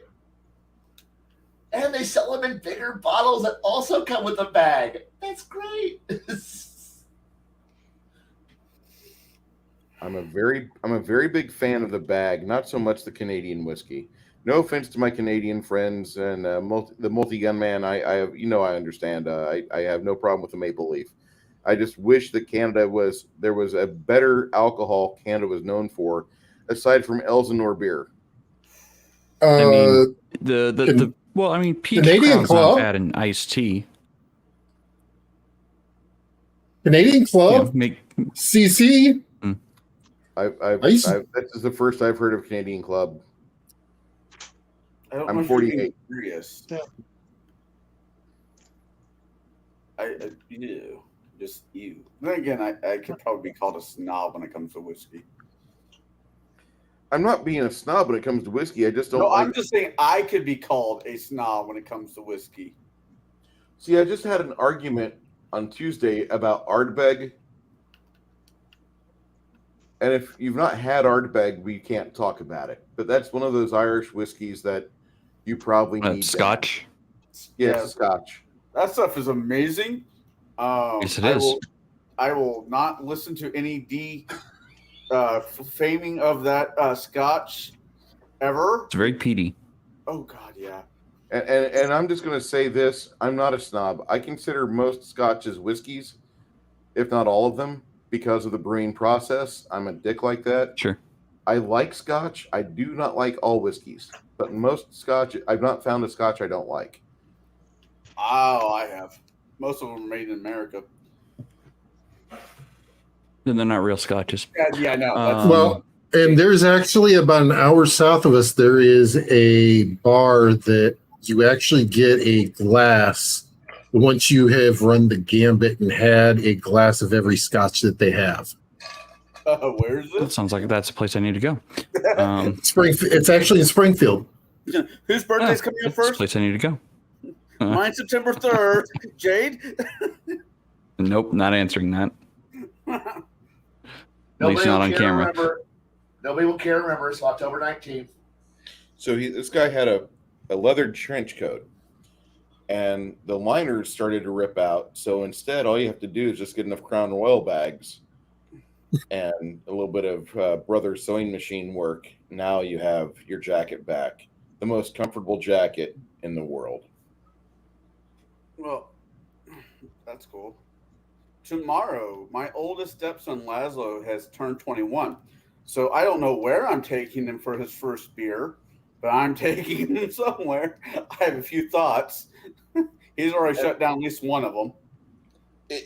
And they sell them in bigger bottles that also come with a bag. That's great. I'm a very big fan of the bag, not so much the Canadian whiskey. No offense to my Canadian friends and the multi-gun man. I understand. I have no problem with the Maple Leaf. I just wish that there was a better alcohol Canada was known for, aside from Elsinore beer. I mean, Peach Canadian Crown's Club? not bad in iced tea. Canadian Club, Yeah, CC. This is the first I've heard of Canadian Club. I don't I'm know if you're 48. being serious. Yeah. Just you. Then again, I could probably be called a snob when it comes to whiskey. I'm not being a snob when it comes to whiskey. I just don't. No, I'm just saying I could be called a snob when it comes to whiskey. See, I just had an argument on Tuesday about Ardbeg. And if you've not had Ardbeg, we can't talk about it. But that's one of those Irish whiskeys that you probably need. Scotch. Yes, Scotch. That stuff is amazing. Yes, it is. I will not listen to any faming of that Scotch ever. It's very peaty. Oh God, yeah. And I'm just going to say this. I'm not a snob. I consider most Scotches whiskeys, if not all of them, because of the brewing process. I'm a dick like that. Sure. I like Scotch. I do not like all whiskeys. But most Scotch, I've not found a Scotch I don't like. Oh, I have. Most of them are made in America. Then they're not real Scotches. Yeah, no. Well, and there's actually about an hour south of us, there is a bar that you actually get a glass once you have run the gambit and had a glass of every Scotch that they have. Where is That it? sounds like that's a place I need to go. It's actually in Springfield. Whose birthday's coming up That's a first? place I need to go. Mine's September 3rd. Jade? Nope, not answering that. At Nobody least not will on care, camera. remember. Nobody will care. Remember, it's October 19th. So this guy had a leathered trench coat, and the liners started to rip out. So instead, all you have to do is just get enough Crown Royal bags and a little bit of Brother Sewing Machine work. Now you have your jacket back. The most comfortable jacket in the world. Well, that's cool. Tomorrow, my oldest stepson, Laszlo, has turned 21. So I don't know where I'm taking him for his first beer, but I'm taking him somewhere. I have a few thoughts. He's already shut down at least one of them.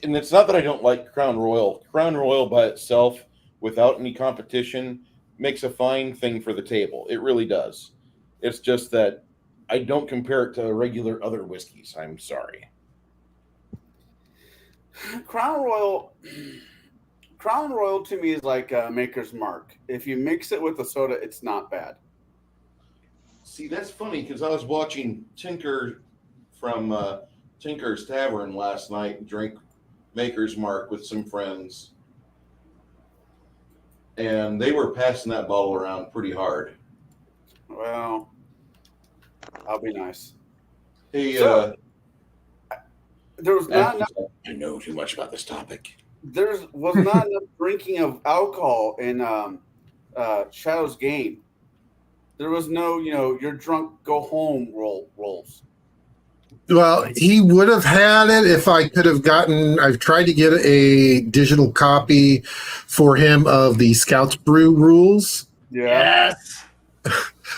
And it's not that I don't like Crown Royal. Crown Royal by itself, without any competition, makes a fine thing for the table. It really does. It's just that I don't compare it to regular other whiskeys. I'm sorry. Crown Royal to me is like Maker's Mark. If you mix it with the soda, it's not bad. See, that's funny because I was watching Tinker from Tinker's Tavern last night drink Maker's Mark with some friends. And they were passing that bottle around pretty hard. Well, I'll be nice. Hey, So, there was not enough, I know too much about this topic. there was not enough drinking of alcohol in Shadow's game. There was no, you're drunk, go home rolls. Well, he would have had it if I could have I've tried to get a digital copy for him of the Scouts Brew rules. Yeah. Yes.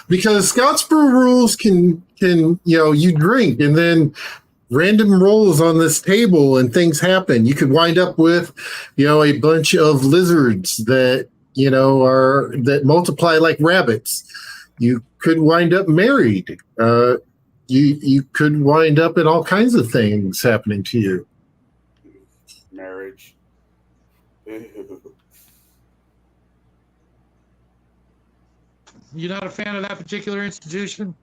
Because Scouts Brew rules can you drink and then random rolls on this table and things happen. You could wind up with, a bunch of lizards that, that multiply like rabbits. You could wind up married. you could wind up in all kinds of things happening to you. Marriage. Ew. You're not a fan of that particular institution?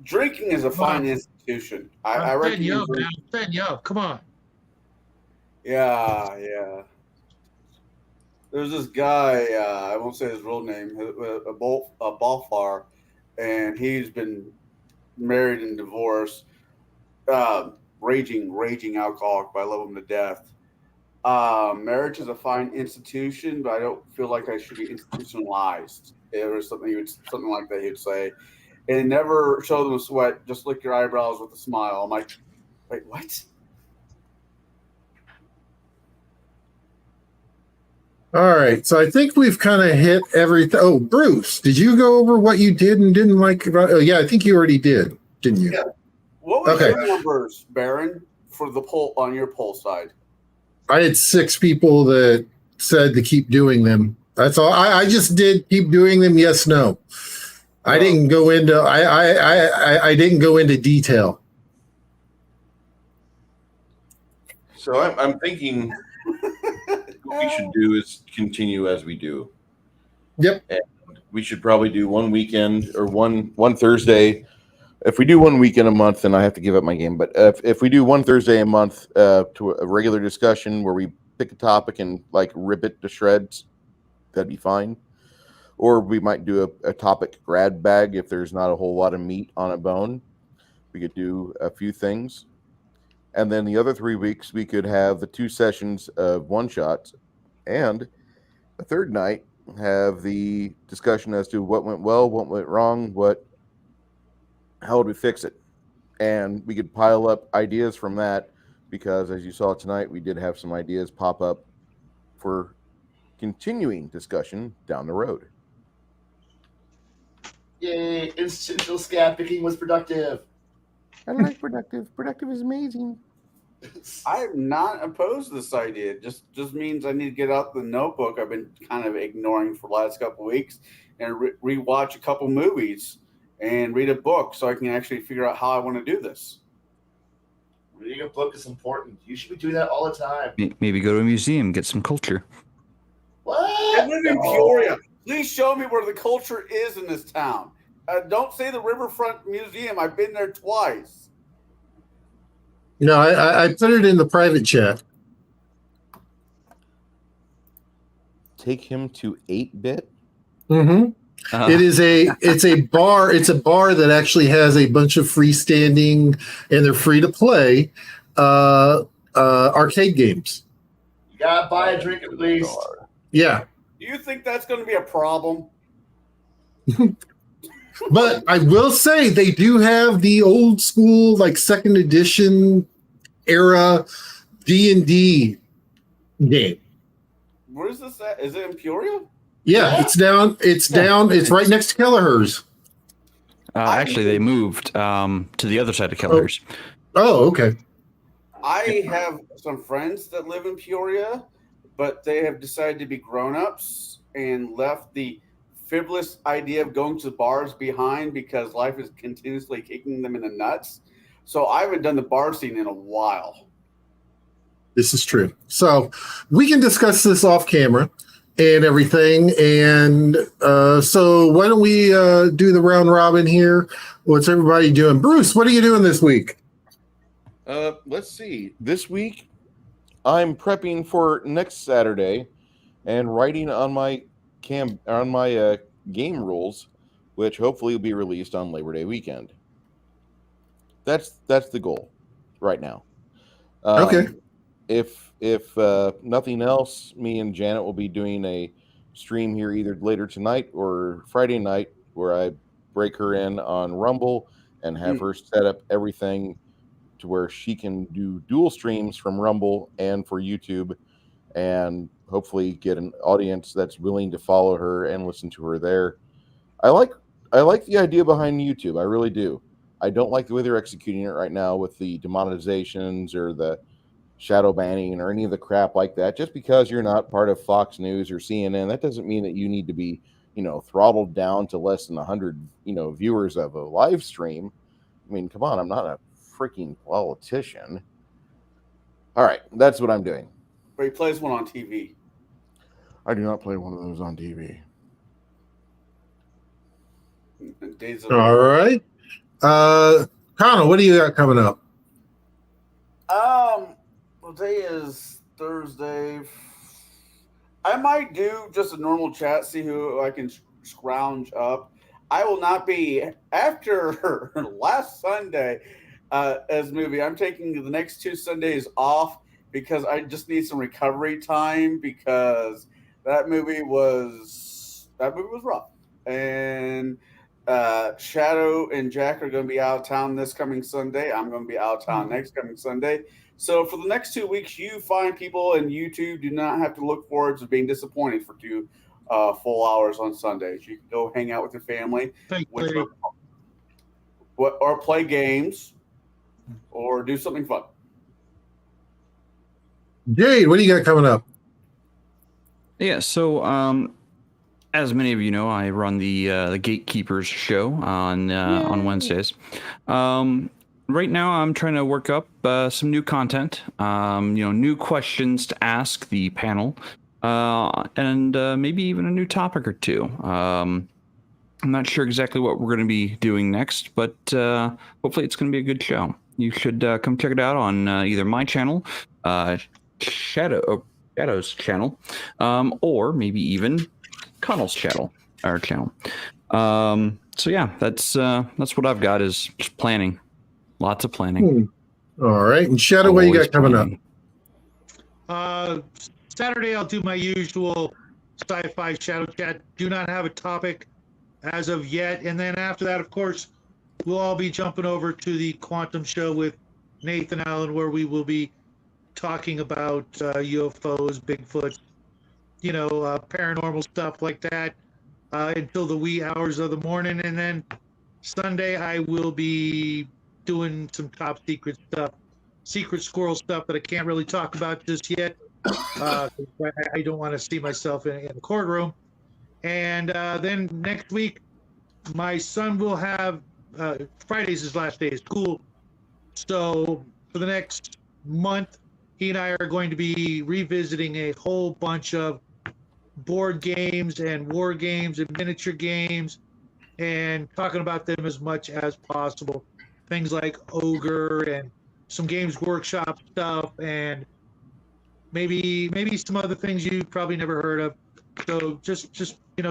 Drinking is a fine institution. I I'm setting recommend you up, man. drinking. I'm setting you up. Come on. Yeah. There's this guy, I won't say his real name, a ballflower, and he's been married and divorced, raging alcoholic, but I love him to death. Marriage is a fine institution, but I don't feel like I should be institutionalized. It was something like that he'd say. And never show them sweat, just lick your eyebrows with a smile. I'm like, wait, what? All right, so I think we've kind of hit everything. Oh, Bruce, did you go over what you did and didn't like? Oh, yeah, I think you already did, didn't you? Yeah. What was Okay. your numbers, Baron, for the poll on your poll side? I had 6 people that said to keep doing them. That's all. I just did keep doing them. Yes, no. I didn't go into. I didn't go into detail. So I'm thinking what we should do is continue as we do. Yep. And we should probably do one weekend or one Thursday. If we do one weekend a month, then I have to give up my game. But if we do one Thursday a month to a regular discussion where we pick a topic and like rip it to shreds, that'd be fine. Or we might do a topic grab bag if there's not a whole lot of meat on a bone. We could do a few things. And then the other 3 weeks, we could have the 2 sessions of one-shots. And the third night, have the discussion as to what went well, what went wrong, how would we fix it? And we could pile up ideas from that because, as you saw tonight, we did have some ideas pop up for continuing discussion down the road. Yay, institutional scab picking was productive. I like productive. Productive is amazing. I'm not opposed to this idea. It just means I need to get out the notebook I've been kind of ignoring for the last couple of weeks and rewatch a couple movies and read a book so I can actually figure out how I want to do this. Reading a book is important. You should be doing that all the time. Maybe go to a museum, get some culture. What? I live in Peoria. Please show me where the culture is in this town. Don't say the Riverfront Museum. I've been there twice. No, I put it in the private chat. Take him to 8-bit. Mm-hmm. It's a bar. It's a bar that actually has a bunch of freestanding, and they're free to play arcade games. You gotta buy a drink at least. Yeah. Do you think that's going to be a problem? But I will say they do have the old school, like 2nd edition era D&D game. Where is this at? Is it in Peoria? Yeah, it's down. It's right next to Kelleher's. Actually, they moved to the other side of Kelleher's. Oh, okay. I have some friends that live in Peoria, but they have decided to be grown-ups and left the frivolous idea of going to bars behind because life is continuously kicking them in the nuts. So I haven't done the bar scene in a while. This is true. So we can discuss this off camera and everything. And so why don't we do the round robin here? What's everybody doing? Bruce, what are you doing this week? Let's see. This week, I'm prepping for next Saturday and writing on my game rules, which hopefully will be released on Labor Day weekend. That's the goal right now. Okay. If nothing else, me and Janet will be doing a stream here either later tonight or Friday night where I break her in on Rumble and have her set up everything to where she can do dual streams from Rumble and for YouTube, and hopefully get an audience that's willing to follow her and listen to her there. I like the idea behind YouTube. I really do. I don't like the way they're executing it right now with the demonetizations or the shadow banning or any of the crap like that. Just because you're not part of Fox News or CNN, that doesn't mean that you need to be throttled down to less than 100, viewers of a live stream. I mean, come on, I'm not a freaking politician. All right, that's what I'm doing. But he plays one on TV. I do not play one of those on TV. All right. Connor, what do you got coming up? Well, today is Thursday. I might do just a normal chat, see who I can scrounge up. I will not be after last Sunday as movie. I'm taking the next 2 Sundays off because I just need some recovery time because that movie was rough. And Shadow and Jack are going to be out of town this coming Sunday. I'm going to be out of town next coming Sunday. So for the next 2 weeks, you fine people and YouTube do not have to look forward to being disappointed for 2 full hours on Sundays. You can go hang out with your family, or play games, or do something fun. Jaide, what do you got coming up? Yeah, so as many of you know, I run the Gatekeepers show on Wednesdays. Right now, I'm trying to work up some new content, new questions to ask the panel, and maybe even a new topic or two. I'm not sure exactly what we're going to be doing next, but hopefully it's going to be a good show. You should come check it out on either my channel, Shadow's channel, or maybe even Connell's channel. So yeah, that's what I've got is just planning. Lots of planning. All right. And Shadow, what you got coming up? Saturday, I'll do my usual sci-fi Shadow chat. Do not have a topic as of yet. And then after that, of course, we'll all be jumping over to the Quantum Show with Nathan Allen, where we will be talking about UFOs, Bigfoot, paranormal stuff like that until the wee hours of the morning. And then Sunday, I will be doing some top secret stuff, secret squirrel stuff that I can't really talk about just yet. I don't want to see myself in the courtroom. And then next week, my son will have Friday's his last day of school. So for the next month, he and I are going to be revisiting a whole bunch of board games and war games and miniature games and talking about them as much as possible. Things like Ogre and some Games Workshop stuff and maybe some other things you probably never heard of. So just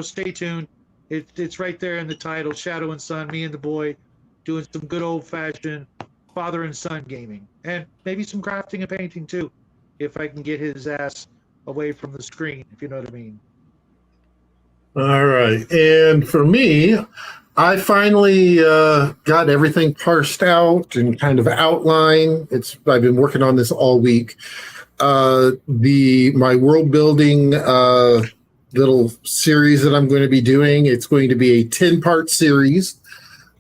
stay tuned. It's right there in the title, Shadow and Son, me and the boy doing some good old-fashioned father and son gaming. And maybe some crafting and painting too, if I can get his ass away from the screen, if you know what I mean. All right. And for me, I finally got everything parsed out and kind of outline. I've been working on this all week. My world building little series that I'm going to be doing, it's going to be a 10-part series.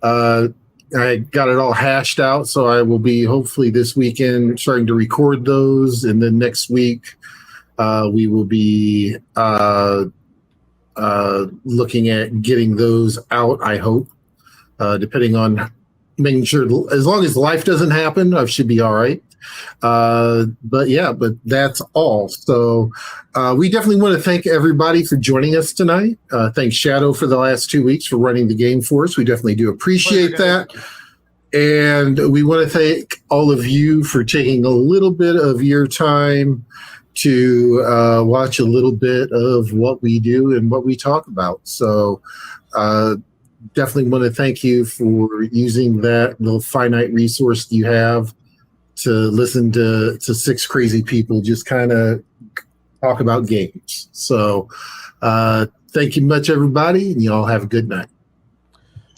I got it all hashed out, so I will be hopefully this weekend starting to record those, and then next week we will be looking at getting those out, I hope, depending on making sure, as long as life doesn't happen, I should be all right. But that's all. So we definitely want to thank everybody for joining us tonight. Thanks Shadow for the last 2 weeks for running the game for us. We definitely do appreciate that. And we want to thank all of you for taking a little bit of your time to watch a little bit of what we do and what we talk about. So definitely want to thank you for using that little finite resource you have to listen to 6 crazy people just kind of talk about games. So thank you much, everybody, and you all have a good night.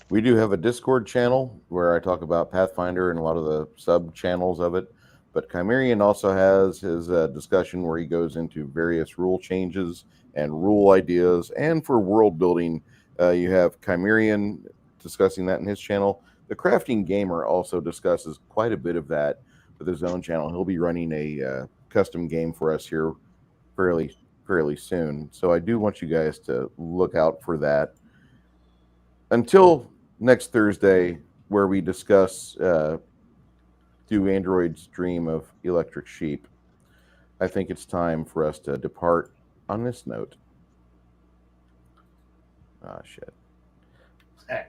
We do have a Discord channel where I talk about Pathfinder and a lot of the sub-channels of it. But Khymerion also has his discussion where he goes into various rule changes and rule ideas. And for world building, you have Khymerion discussing that in his channel. The Crafting Gamer also discusses quite a bit of that with his own channel. He'll be running a custom game for us here fairly fairly soon. So I do want you guys to look out for that. Until next Thursday, where we discuss Do Androids Dream of Electric Sheep, I think it's time for us to depart on this note. Ah, shit.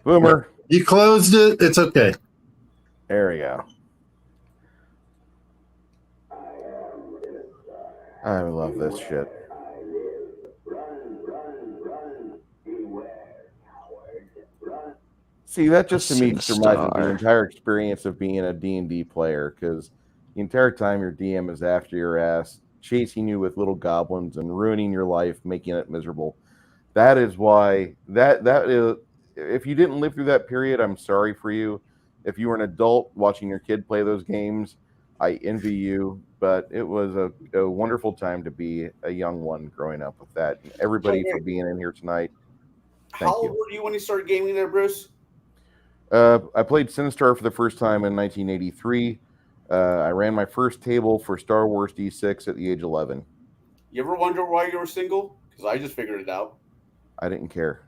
Boomer. You closed it. It's okay. There we go. I love this shit. See, that just to me surmises the entire experience of being a D&D player, because the entire time your DM is after your ass, chasing you with little goblins and ruining your life, making it miserable. That is why that is. If you didn't live through that period, I'm sorry for you. If you were an adult watching your kid play those games, I envy you. But it was a wonderful time to be a young one growing up with that. And everybody for being in here tonight. How old were you when you started gaming there, Bruce? I played Sinistar for the first time in 1983. I ran my first table for Star Wars D6 at the age of 11. You ever wonder why you were single? Because I just figured it out. I didn't care.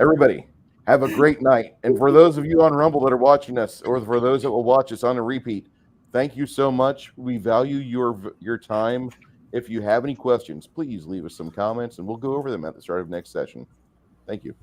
Everybody, have a great night. And for those of you on Rumble that are watching us, or for those that will watch us on a repeat, thank you so much. We value your time. If you have any questions, please leave us some comments, and we'll go over them at the start of next session. Thank you.